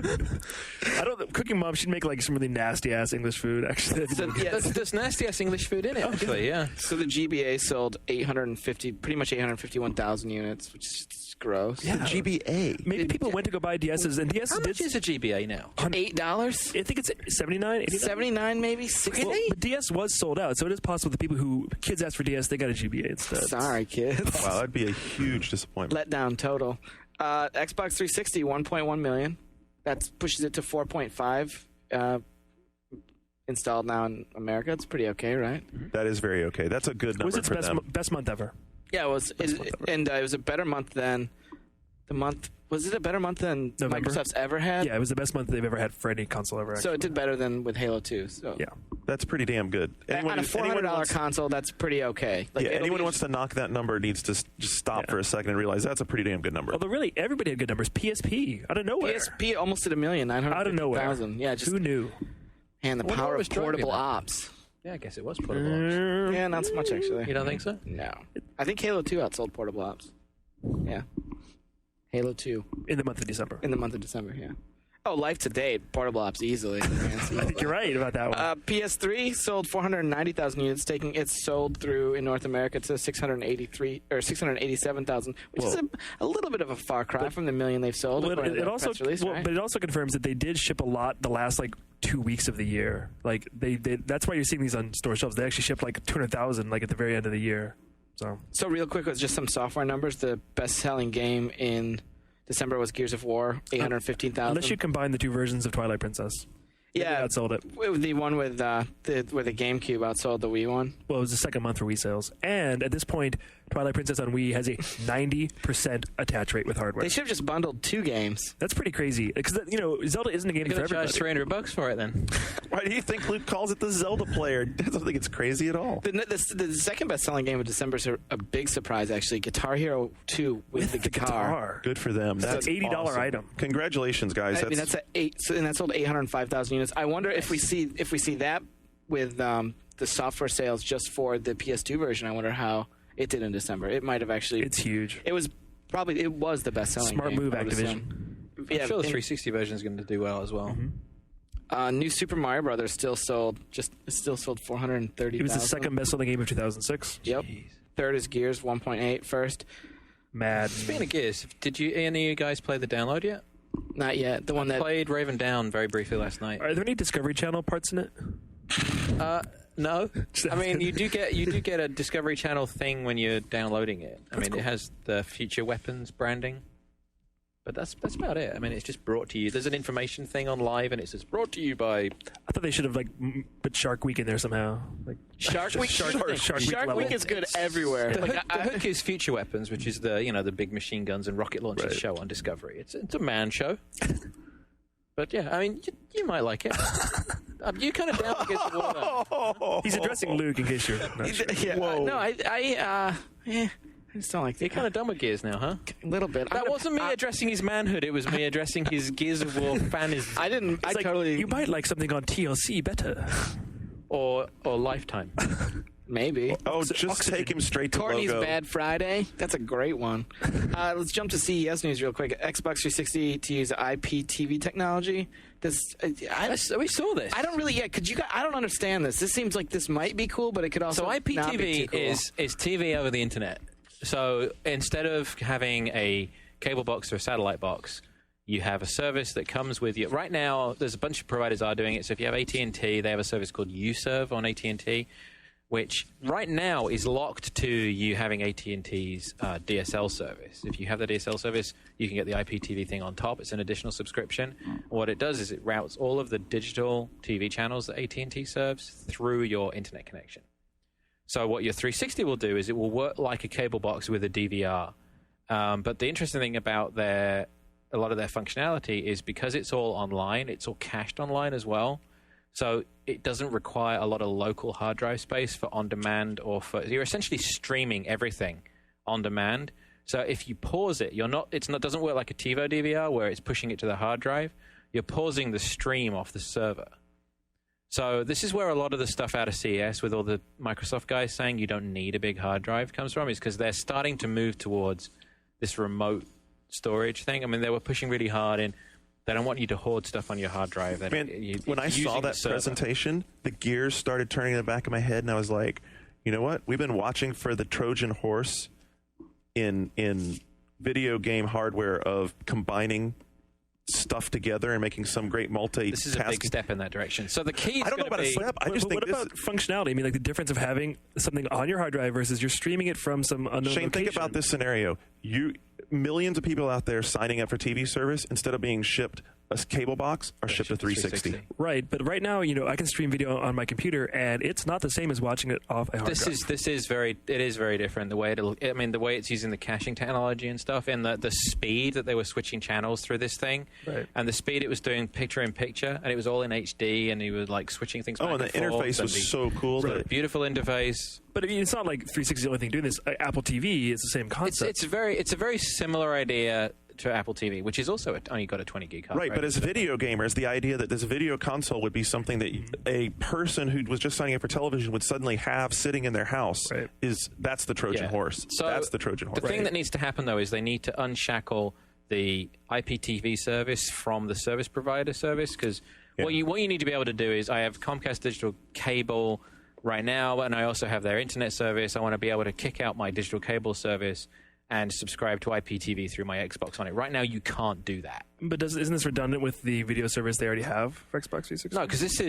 Cooking Mom should make like some really nasty ass English food. Actually, There's nasty ass English food in it. Actually, yeah. So the GBA sold 851,000 units, which is gross. Yeah. GBA. Maybe people went to go buy DSs, and DSs How much is a GBA now? $8? I think it's 79, 89? 79 maybe? 60? Well, but DS was sold out, so it is possible the people who kids asked for DS, they got a GBA instead. Sorry, kids. Wow, that'd be a huge disappointment. Letdown total. Xbox 360, 1.1 million. That pushes it to 4.5 installed now in America. It's pretty okay, right? That is very okay. That's a good number Was its for them. best month ever? Yeah, it was. It was a better month than the month. Was it a better month than November? Microsoft's ever had? Yeah, it was the best month they've ever had for any console ever. So it did better than with Halo 2. So yeah, that's pretty damn good. On a $400 console, that's pretty okay. Like, anyone who wants to knock that number needs to just stop for a second and realize that's a pretty damn good number. Although really, everybody had good numbers. PSP out of nowhere. PSP almost did 1,950,000. Out of nowhere. Yeah, just who knew? And the Wonder power what of was driving portable that. ops. Yeah, I guess it was portable ops. Yeah, not so much actually. You don't think so? No. I think Halo 2 outsold portable ops. Yeah. Halo 2. In the month of December. In the month of December, yeah. Oh, life to date, portable ops easily. I think you're right about that one. PS3 sold 490,000 units, taking its sold through in North America to 687,000, which is a little bit of a far cry from the million they've sold. Well, it also, release, right? but it also confirms that they did ship a lot the last 2 weeks of the year. Like they that's why you're seeing these on store shelves. They actually shipped 200,000 at the very end of the year. So real quick, with just some software numbers, the best-selling game in December was Gears of War, 815,000. Unless you combine the two versions of Twilight Princess. Yeah, that sold it. The one with where the GameCube outsold the Wii one. Well, it was the second month for Wii sales, and at this point, Twilight Princess on Wii has a 90% attach rate with hardware. They should have just bundled two games. That's pretty crazy because Zelda isn't a game for everybody. Charge $300 for it then. Why do you think Luke calls it the Zelda player? I don't think it's crazy at all. The second best-selling game of December is a big surprise, actually. Guitar Hero 2 with the guitar. Good for them. That's $80 awesome. item. Congratulations, guys. I mean, that's and that sold 805,000 units. I wonder if we see that with the software sales just for the PS2 version. I wonder how it did in December. It might have actually. It's huge. It was the best-selling. Smart game, move, I would Activision. assume. I'm sure the 360 version is going to do well as well. Mm-hmm. New Super Mario Brothers still sold 430,000. It was the second best-selling game of 2006. Yep. Jeez. Third is Gears 1.8. First. Mad. Speaking of Gears, did any of you guys play the download yet? Not yet. The one that played Raven Down very briefly last night. Are there any Discovery Channel parts in it? No. I mean, you do get a Discovery Channel thing when you're downloading it. It has the Future Weapons branding. But that's about it. I mean, it's just brought to you. There's an information thing on live, and it says brought to you by. I thought they should have put Shark Week in there somehow. Shark Week. Shark Week is good everywhere. The hook is Future Weapons, which is the big machine guns and rocket launchers show on Discovery. It's a man show. But yeah, I mean, you might like it. You kind of down against the wall. He's addressing Luke in case you're not sure. No, I just don't like. You're kind of done with Gears now, huh? A little bit. That wasn't me addressing his manhood. It was me addressing his Gears of War fanism. I didn't. I totally. You might like something on TLC better, or Lifetime. Maybe. Oh, just take him straight to Courtney's logo. Bad Friday. That's a great one. Let's jump to CES news real quick. Xbox 360 to use IPTV technology. We saw this. I don't really. Yeah, I don't understand this. This seems like this might be cool, but it could also. So not be IPTV too cool. is TV over the internet. So instead of having a cable box or a satellite box, you have a service that comes with you. Right now, there's a bunch of providers are doing it. So if you have AT&T, they have a service called UServe on AT&T, which right now is locked to you having AT&T's DSL service. If you have the DSL service, you can get the IPTV thing on top. It's an additional subscription. What it does is it routes all of the digital TV channels that AT&T serves through your internet connection. So what your 360 will do is it will work like a cable box with a DVR. But the interesting thing about a lot of their functionality is because it's all online, it's all cached online as well. So it doesn't require a lot of local hard drive space for on-demand or for... You're essentially streaming everything on demand. So if you pause it, doesn't work like a TiVo DVR where it's pushing it to the hard drive. You're pausing the stream off the server. So this is where a lot of the stuff out of CES with all the Microsoft guys saying you don't need a big hard drive comes from, is because they're starting to move towards this remote storage thing. I mean, they were pushing really hard in. They don't want you to hoard stuff on your hard drive. When I saw that presentation, the gears started turning in the back of my head, and I was like, you know what? We've been watching for the Trojan horse in video game hardware of combining stuff together and making some great multi. This is a big step in that direction. So the key. I don't know about a step. I just think what about functionality? I mean, like the difference of having something on your hard drive versus you're streaming it from some unknown Shane, location. think about this scenario. Millions of people out there signing up for TV service, instead of being shipped a cable box, are shipped a 360. Right, but right now, I can stream video on my computer, and it's not the same as watching it off a hard drive. This is very different. The way the way it's using the caching technology and stuff, and the speed that they were switching channels through this thing, right. And the speed it was doing picture in picture, and it was all in HD, and he was like switching things. Oh, and the interface was so cool. Right. Beautiful interface. But I mean, it's not like 360 is the only thing doing this. Apple TV is the same concept. It's a very similar idea to Apple TV, which is also only got a 20 gig card. Right, but as video gamers, the idea that this video console would be something that a person who was just signing up for television would suddenly have sitting in their house that's the Trojan horse. So that's the Trojan horse. The thing that needs to happen, though, is they need to unshackle the IPTV service from the service provider service, because what you need to be able to do is, I have Comcast digital cable right now, and I also have their internet service. I want to be able to kick out my digital cable service and subscribe to IPTV through my Xbox on it. Right now, you can't do that. But isn't this redundant with the video service they already have for Xbox 360? No, because this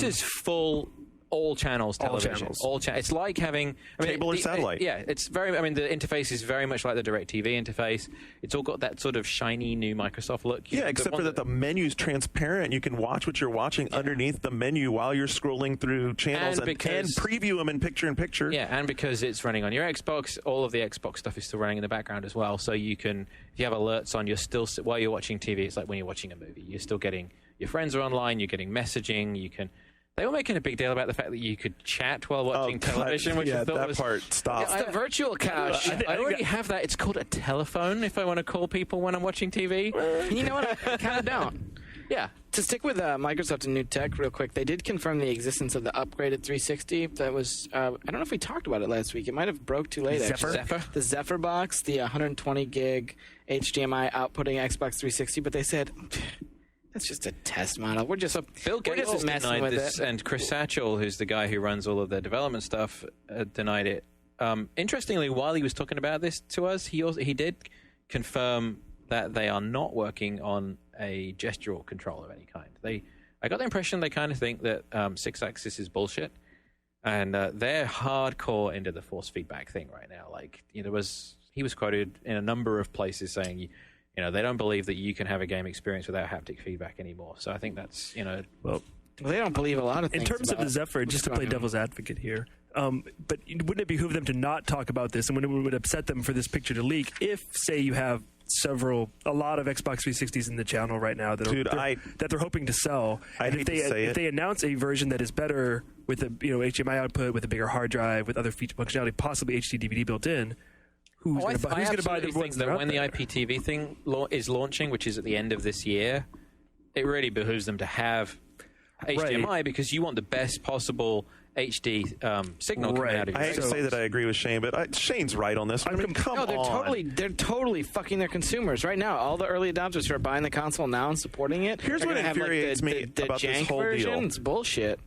is full all channels television. It's like having cable or satellite. It's very. I mean, the interface is very much like the DirecTV interface. It's all got that sort of shiny new Microsoft look. Except for that the menu's transparent. You can watch what you're watching underneath the menu while you're scrolling through channels and preview them in picture-in-picture. Yeah, and because it's running on your Xbox, all of the Xbox stuff is still running in the background as well. So you can, if you have alerts on, while you're watching TV, it's like when you're watching a movie. You're still getting, your friends are online. You're getting messaging. You can. They were making a big deal about the fact that you could chat while watching television, which I thought that was... part, stop. It's the virtual couch. I already have that. It's called a telephone if I want to call people when I'm watching TV. You know what? I kind of don't. Yeah. To stick with Microsoft and new tech real quick, they did confirm the existence of the upgraded 360. That was, I don't know if we talked about it last week. It might have broke too late, Zephyr? actually. The Zephyr box, the 120 gig HDMI outputting Xbox 360, but they said... That's just a test model. We're just Bill Gates messing with this, it. and Chris Satchell, who's the guy who runs all of their development stuff, denied it. Interestingly, while he was talking about this to us, he did confirm that they are not working on a gestural control of any kind. I got the impression they kind of think that 6-axis is bullshit, and they're hardcore into the force feedback thing right now. Like, he was quoted in a number of places saying, they don't believe that you can have a game experience without haptic feedback anymore. So I think that's, Well, they don't believe a lot of things. In terms of the Zephyr, just to play devil's advocate here, but wouldn't it behoove them to not talk about this, and wouldn't it would upset them for this picture to leak if, say, you have a lot of Xbox 360s in the channel right now that they're hoping to sell. If they announce a version that is better with a HDMI output, with a bigger hard drive, with other feature functionality, possibly HD DVD built in, who's going to buy the ones that when the IPTV thing is launching, which is at the end of this year, it really behooves them to have HDMI because you want the best possible HD signal coming out of your I hate to say that I agree with Shane, but Shane's right on this. Come on. They're totally fucking their consumers right now. All the early adopters who are buying the console now and supporting it. Here's what infuriates me about this whole deal. It's bullshit.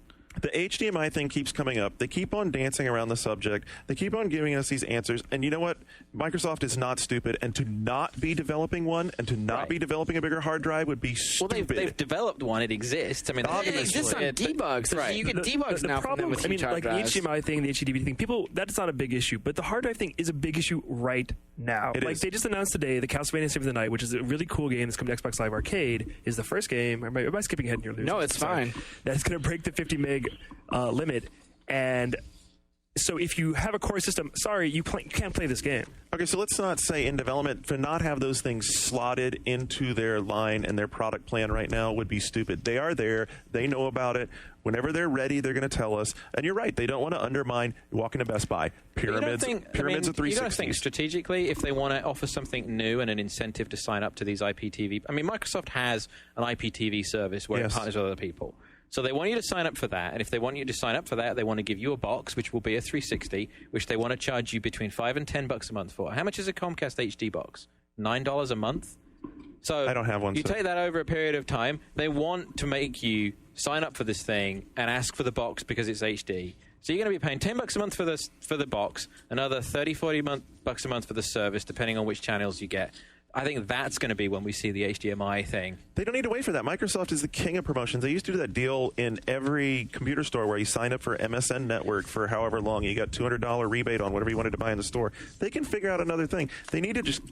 The HDMI thing keeps coming up. They keep on dancing around the subject. They keep on giving us these answers. And you know what? Microsoft is not stupid. And to not be developing one and to not be developing a bigger hard drive would be stupid. Well, they've developed one. It exists. I mean, it exists on debugs. So you get debugs now from them with huge hard drives. The HDMI thing, the HDDVD thing, that's not a big issue. But the hard drive thing is a big issue right now. They just announced today the Castlevania Symphony of the Night, which is a really cool game that's coming to Xbox Live Arcade, is the first game. Am I skipping ahead in your news? No, it's fine. That's going to break the 50 meg limit, and So if you have a core system, sorry, you can't play this game. Okay, so let's not say in development, to not have those things slotted into their line and their product plan right now would be stupid. They are there. They know about it. Whenever they're ready, they're going to tell us. And you're right. They don't want to undermine. You walk into Best Buy. Pyramids of 360. You got to think strategically if they want to offer something new and an incentive to sign up to these IPTV. I mean, Microsoft has an IPTV service where it partners with other people. So they want you to sign up for that, and if they want you to sign up for that, they want to give you a box, which will be a 360, which they want to charge you between $5 and $10 a month for. How much is a Comcast HD box? $9 a month? So I don't have one. You take that over a period of time. They want to make you sign up for this thing and ask for the box because it's HD. So you're going to be paying $10 a month for the box, another $30-40 bucks a month for the service, depending on which channels you get. I think that's going to be when we see the HDMI thing. They don't need to wait for that. Microsoft is the king of promotions. They used to do that deal in every computer store where you sign up for MSN Network for however long. You got $200 rebate on whatever you wanted to buy in the store. They can figure out another thing. They need to just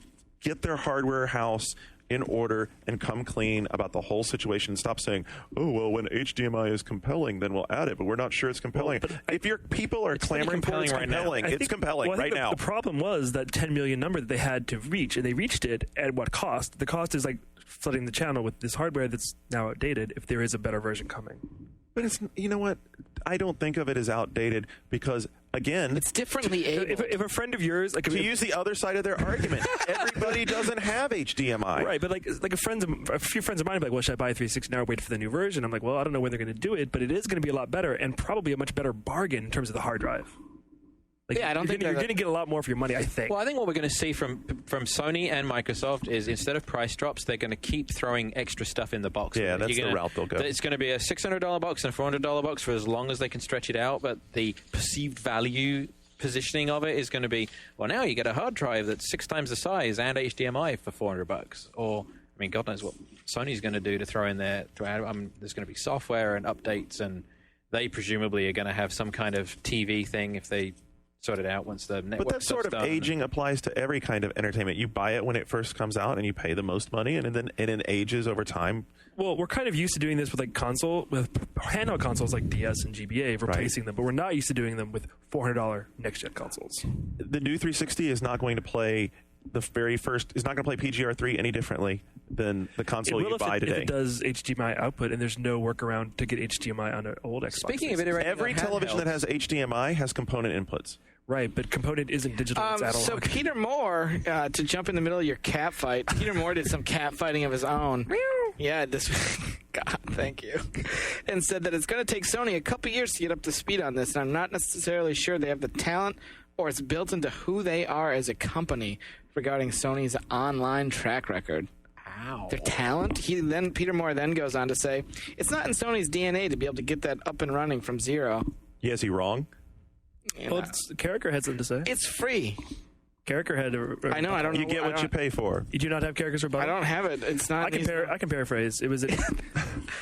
get their hardware house in order and come clean about the whole situation. Stop saying, oh, well, when HDMI is compelling, then we'll add it, but we're not sure it's compelling. Well, if your people are clamoring for it's compelling, it's compelling right now. The problem was that 10 million number that they had to reach, and they reached it at what cost? The cost is like flooding the channel with this hardware that's now outdated if there is a better version coming. But it's, you know what? I don't think of it as outdated because, again, it's differently able. If a friend of yours, like, to use the other side of their argument, everybody doesn't have HDMI, right? But like a few friends of mine are like, well, should I buy a 360 now or wait for the new version? I'm like, well, I don't know when they're going to do it, but it is going to be a lot better and probably a much better bargain in terms of the hard drive. Like, I don't think you're going to get a lot more for your money, I think. Well, I think what we're going to see from Sony and Microsoft is instead of price drops, they're going to keep throwing extra stuff in the box. Yeah, that's the route they'll go. It's going to be a $600 box and a $400 box for as long as they can stretch it out, but the perceived value positioning of it is going to be, well, now you get a hard drive that's 6 times the size and HDMI for $400. Or, I mean, God knows what Sony's going to do to throw in there. There's going to be software and updates, and they presumably are going to have some kind of TV thing if they sort it out once the network. But that sort of aging applies to every kind of entertainment. You buy it when it first comes out, and you pay the most money, and then it ages over time. Well, we're kind of used to doing this with handheld consoles like DS and GBA, replacing them, but we're not used to doing them with $400 next-gen consoles. The new 360 is not going to play is not going to play PGR3 any differently than the console you buy today. If it does HDMI output, and there's no workaround to get HDMI on an old Xbox. Speaking of it, every television that has HDMI has component inputs. Right, but component isn't digital, it's analog. So Peter Moore, to jump in the middle of your cat fight, Peter Moore did some cat fighting of his own. Yeah, God, thank you. And said that it's going to take Sony a couple years to get up to speed on this, and I'm not necessarily sure they have the talent or it's built into who they are as a company regarding Sony's online track record. Wow. Their talent? Peter Moore then goes on to say, it's not in Sony's DNA to be able to get that up and running from zero. Yeah, is he wrong? Well, Carricker had something to say. It's free. Carricker had I know. I don't. You get what you pay for. You do not have Carricker's rebuttal? I don't have it. It's not. I can paraphrase. It was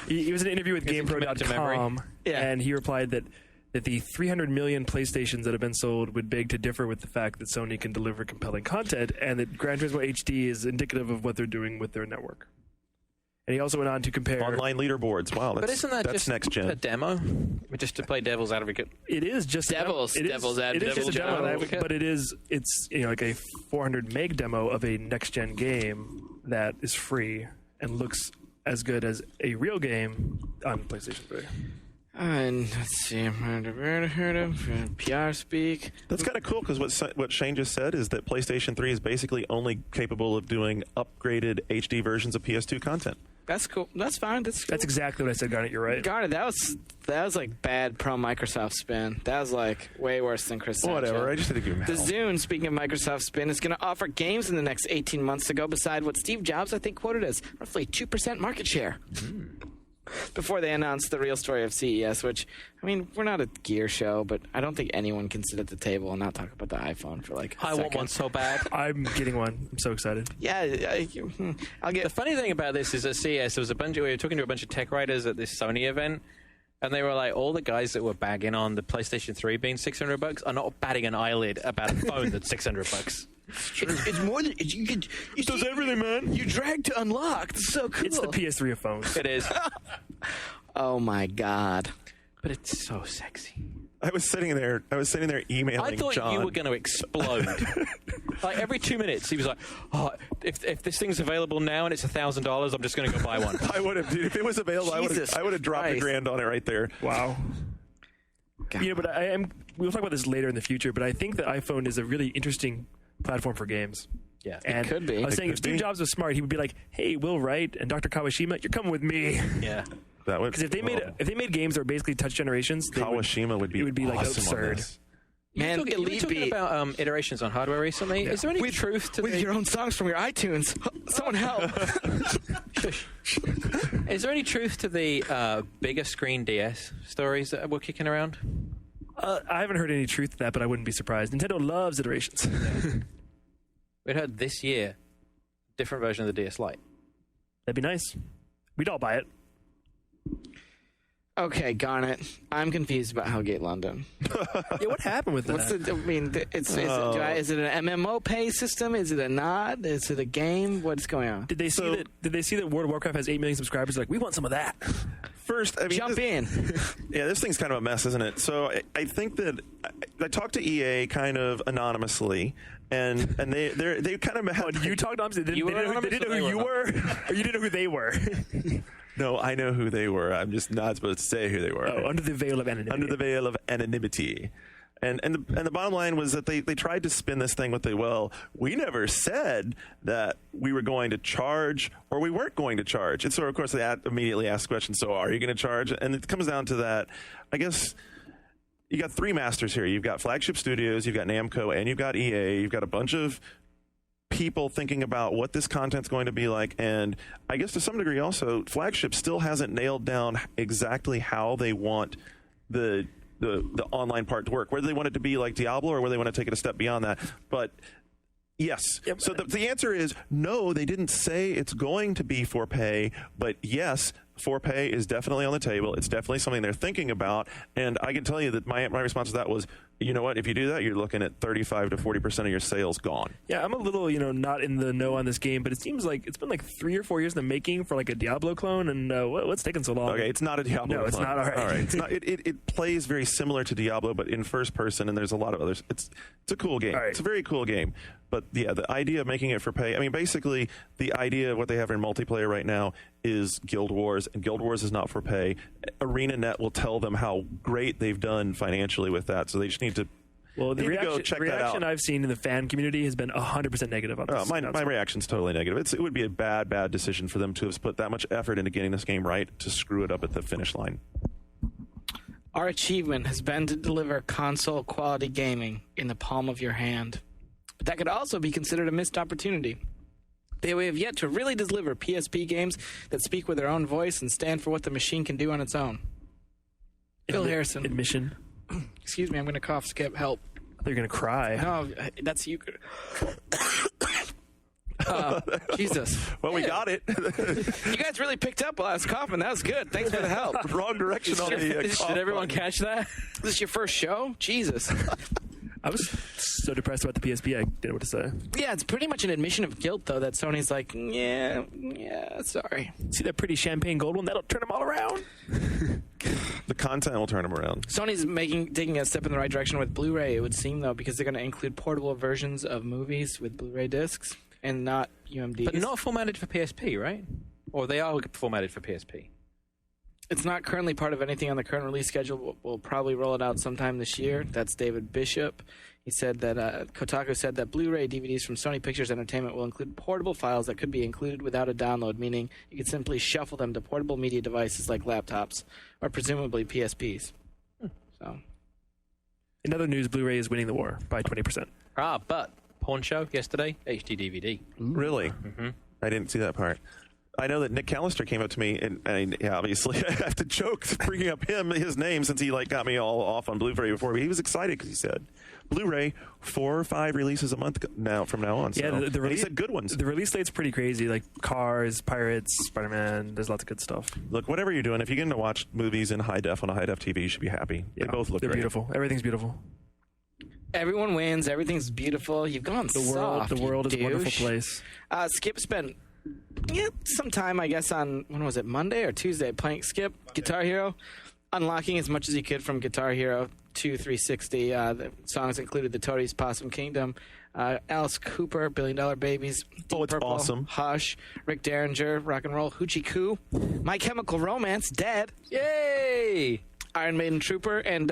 he was in an interview with GamePro.com, and he replied that the 300 million PlayStations that have been sold would beg to differ with the fact that Sony can deliver compelling content, and that Gran Turismo HD is indicative of what they're doing with their network. And he also went on to compare online leaderboards. Wow, but isn't that just next gen? A demo? Just to play devil's advocate. It is just devil's advocate. It is just a demo, but it's like a 400 meg demo of a next gen game that is free and looks as good as a real game on PlayStation 3. And let's see, heard of PR speak. That's kind of cool because what Shane just said is that PlayStation 3 is basically only capable of doing upgraded HD versions of PS2 content. That's cool. That's fine. That's cool. That's exactly what I said, Garnet. You're right. Garnet, that was like bad pro Microsoft spin. That was like way worse than Chris Sanchez. Whatever. I just had to give him The Zune, speaking of Microsoft spin, is going to offer games in the next 18 months to go beside what Steve Jobs, I think, quoted as roughly 2% market share. Before they announced the real story of CES, which, I mean, we're not a gear show, but I don't think anyone can sit at the table and not talk about the iPhone for like a I want one so bad. I'm getting one. I'm so excited. Yeah, I'll get. The funny thing about this is at CES, there was we were talking to a bunch of tech writers at this Sony event, and they were like, all the guys that were bagging on the PlayStation 3 being $600 are not batting an eyelid about a phone that's $600. It's more than it does everything, man. You drag to unlock. It's so cool. It's the PS3 of phones. It is. Oh my god! But it's so sexy. I was sitting there emailing I thought John. you were going to explode. Like every 2 minutes, he was like, "Oh, if this thing's available now and it's $1,000, I'm just going to go buy one." I would have, dude. If it was available, I would have dropped $1,000 on it right there. Wow. God. You know, but we'll talk about this later in the future, but I think the iPhone is a really interesting platform for games. Yeah, And could be. I was It saying, could if Steve be. Jobs was smart, he would be like, "Hey, Will Wright and Dr. Kawashima, you're coming with me." yeah. That would Because if they made games that were basically touch generations, Kawashima would be it would be like awesome on absurd. this. Man, you were Elite talking Beat. about iterations on hardware recently. Is there any truth to with the... your own songs from your iTunes? Someone help! Is there any truth to the bigger screen DS stories that were kicking around? I haven't heard any truth to that, but I wouldn't be surprised. Nintendo loves iterations. We'd heard this year different version of the DS Lite. That'd be nice. We'd all buy it. Okay, Garnet, I'm confused about Hellgate London. Yeah, what happened with that? What's the? I mean, is it an MMO pay system? Is it a nod? Is it a game? What's going on? Did they see that World of Warcraft has 8 million subscribers? Like, we want some of that. First, I mean, Jump in. Yeah, this thing's kind of a mess, isn't it? So I think that I talked to EA kind of anonymously, and they kind of had, You talked to them. They didn't know who you were, or you didn't know who they were. No, I know who they were. I'm just not supposed to say who they were. Oh, under the veil of anonymity. Under the veil of anonymity. And the bottom line was that they tried to spin this thing with we never said that we were going to charge or we weren't going to charge. And so, of course, they immediately asked the question, so are you going to charge? And it comes down to that. I guess you got three masters here. You've got Flagship Studios, you've got Namco, and you've got EA. You've got a bunch of people thinking about what this content's going to be like, and I guess to some degree also Flagship still hasn't nailed down exactly how they want the online part to work, whether they want it to be like Diablo or whether they want to take it a step beyond that. But yes, so the answer is no, they didn't say it's going to be for pay, but yes, for pay is definitely on the table. It's definitely something they're thinking about, and I can tell you that my response to that was, you know what, if you do that, you're looking at 35 to 40% of your sales gone. Yeah, I'm a little, not in the know on this game, but it seems like it's been like 3 or 4 years in the making for like a Diablo clone, and what's taking so long? Okay, it's not a Diablo No, it's clone. not. All right. It's not. It plays very similar to Diablo, but in first person, and there's a lot of others. It's a cool game. All right. It's a very cool game. But yeah, the idea of making it for pay, I mean, basically, the idea of what they have in multiplayer right now is Guild Wars, and Guild Wars is not for pay. ArenaNet will tell them how great they've done financially with that, so they just need to. Well, the need to go reaction, check the that reaction out. I've seen in the fan community has been 100% negative on this. My reaction's totally negative. It would be a bad decision for them to have put that much effort into getting this game right to screw it up at the finish line. Our achievement has been to deliver console quality gaming in the palm of your hand. But that could also be considered a missed opportunity. We have yet to really deliver PSP games that speak with their own voice and stand for what the machine can do on its own. Phil Harrison. Admission. Excuse me, I'm going to cough. Skip, help. I thought you were going to cry. No, that's you. Jesus. Well, we got it. You guys really picked up while I was coughing. That was good. Thanks for the help. Wrong direction on the cough Did everyone button. catch that? This is your first show? Jesus. I was so depressed about the PSP, I didn't know what to say. Yeah, it's pretty much an admission of guilt, though, that Sony's like, yeah, sorry. See that pretty champagne gold one? That'll turn them all around. The content will turn them around. Sony's taking a step in the right direction with Blu-ray, it would seem, though, because they're going to include portable versions of movies with Blu-ray discs and not UMDs. But not formatted for PSP, right? Or they are formatted for PSP. It's not currently part of anything on the current release schedule. We'll probably roll it out sometime this year. That's David Bishop. He said that Kotaku said that Blu-ray DVDs from Sony Pictures Entertainment will include portable files that could be included without a download, meaning you could simply shuffle them to portable media devices like laptops or presumably PSPs. So, In other news, Blu-ray is winning the war by 20%. But Pawn Show yesterday, HD DVD. Really? Mm-hmm. I didn't see that part. I know that Nick Callister came up to me, and yeah, obviously I have to joke bringing up his name since he got me all off on Blu-ray before. But he was excited because he said Blu-ray 4 or 5 releases a month from now on. So. Yeah, And he said good ones. The release slate's pretty crazy, like Cars, Pirates, Spider-Man. There's lots of good stuff. Look, whatever you're doing, if you're getting to watch movies in high def on a high def TV, you should be happy. Yeah, They both look they're great. beautiful. Everything's beautiful. everyone wins. Everything's beautiful. You've gone soft. The world is a wonderful douche. place. Skip spent some time, I guess, on, when was it, Monday or Tuesday, playing Skip, Guitar Hero. unlocking as much as you could from Guitar Hero 2 360. The songs included the Toadies Possum Kingdom, Alice Cooper, $1 Billion Babies, Deep Oh, it's Purple, awesome. Hush, Rick Derringer, Rock and Roll, Hoochie Coo, My Chemical Romance, Dead, Yay! Iron Maiden Trooper, and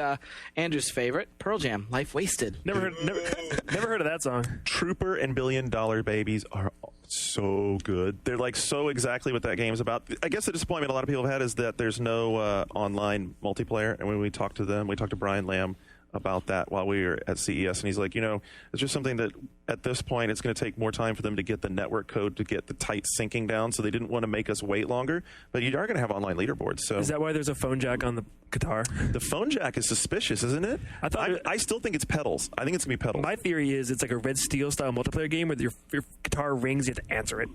Andrew's favorite, Pearl Jam, Life Wasted. Never heard of that song. Trooper and $1 Billion Babies are so good. They're like so exactly what that game is about. I guess the disappointment a lot of people have had is that there's no online multiplayer. And when we talked to Brian Lamb about that while we were at CES, and he's like, it's just something that at this point it's going to take more time for them to get the network code to get the tight syncing down, so they didn't want to make us wait longer. But you are going to have online leaderboards. So Is that why there's a phone jack on the guitar? the phone jack is suspicious, isn't it? I still think it's pedals. I think it's going to be pedals. My theory is it's like a Red Steel style multiplayer game where your guitar rings, you have to answer it.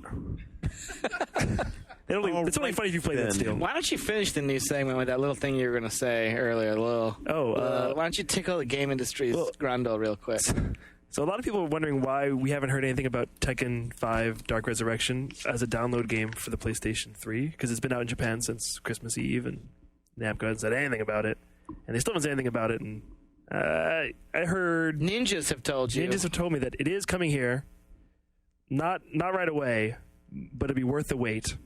It's only funny if you play Red Steel. Why don't you finish the news segment with that little thing you were going to say earlier? Why don't you tickle the game industry's grundle real quick? So a lot of people are wondering why we haven't heard anything about Tekken 5 Dark Resurrection as a download game for the PlayStation 3, because it's been out in Japan since Christmas Eve, and Namco hasn't said anything about it, and they still haven't said anything about it. And I heard Ninjas have told you. Ninjas have told me that it is coming here, not right away, but it'll be worth the wait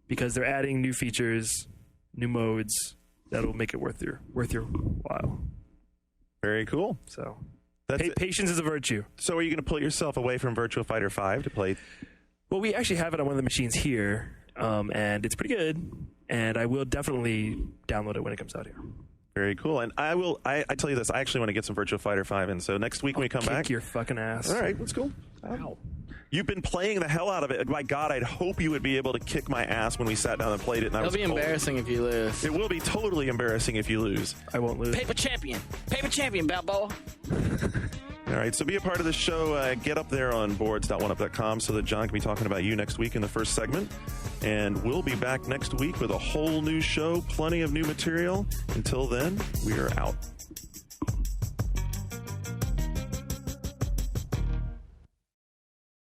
because they're adding new features, new modes that'll make it worth your while. Very cool. So. That's Patience is a virtue. So are you going to pull yourself away from Virtua Fighter 5 to play? Well, we actually have it on one of the machines here, and it's pretty good, and I will definitely download it when it comes out here. Very cool. And I tell you this, I actually want to get some Virtua Fighter 5 in, so next week when we come back. Kick your fucking ass. All right, that's cool. Wow. You've been playing the hell out of it. My God, I'd hope you would be able to kick my ass when we sat down and played it. And It'll be embarrassing if you lose. It will be totally embarrassing if you lose. I won't lose. Paper champion, Balboa. All right, so be a part of the show. Get up there on boards.oneup.com so that John can be talking about you next week in the first segment. And we'll be back next week with a whole new show, plenty of new material. Until then, we are out.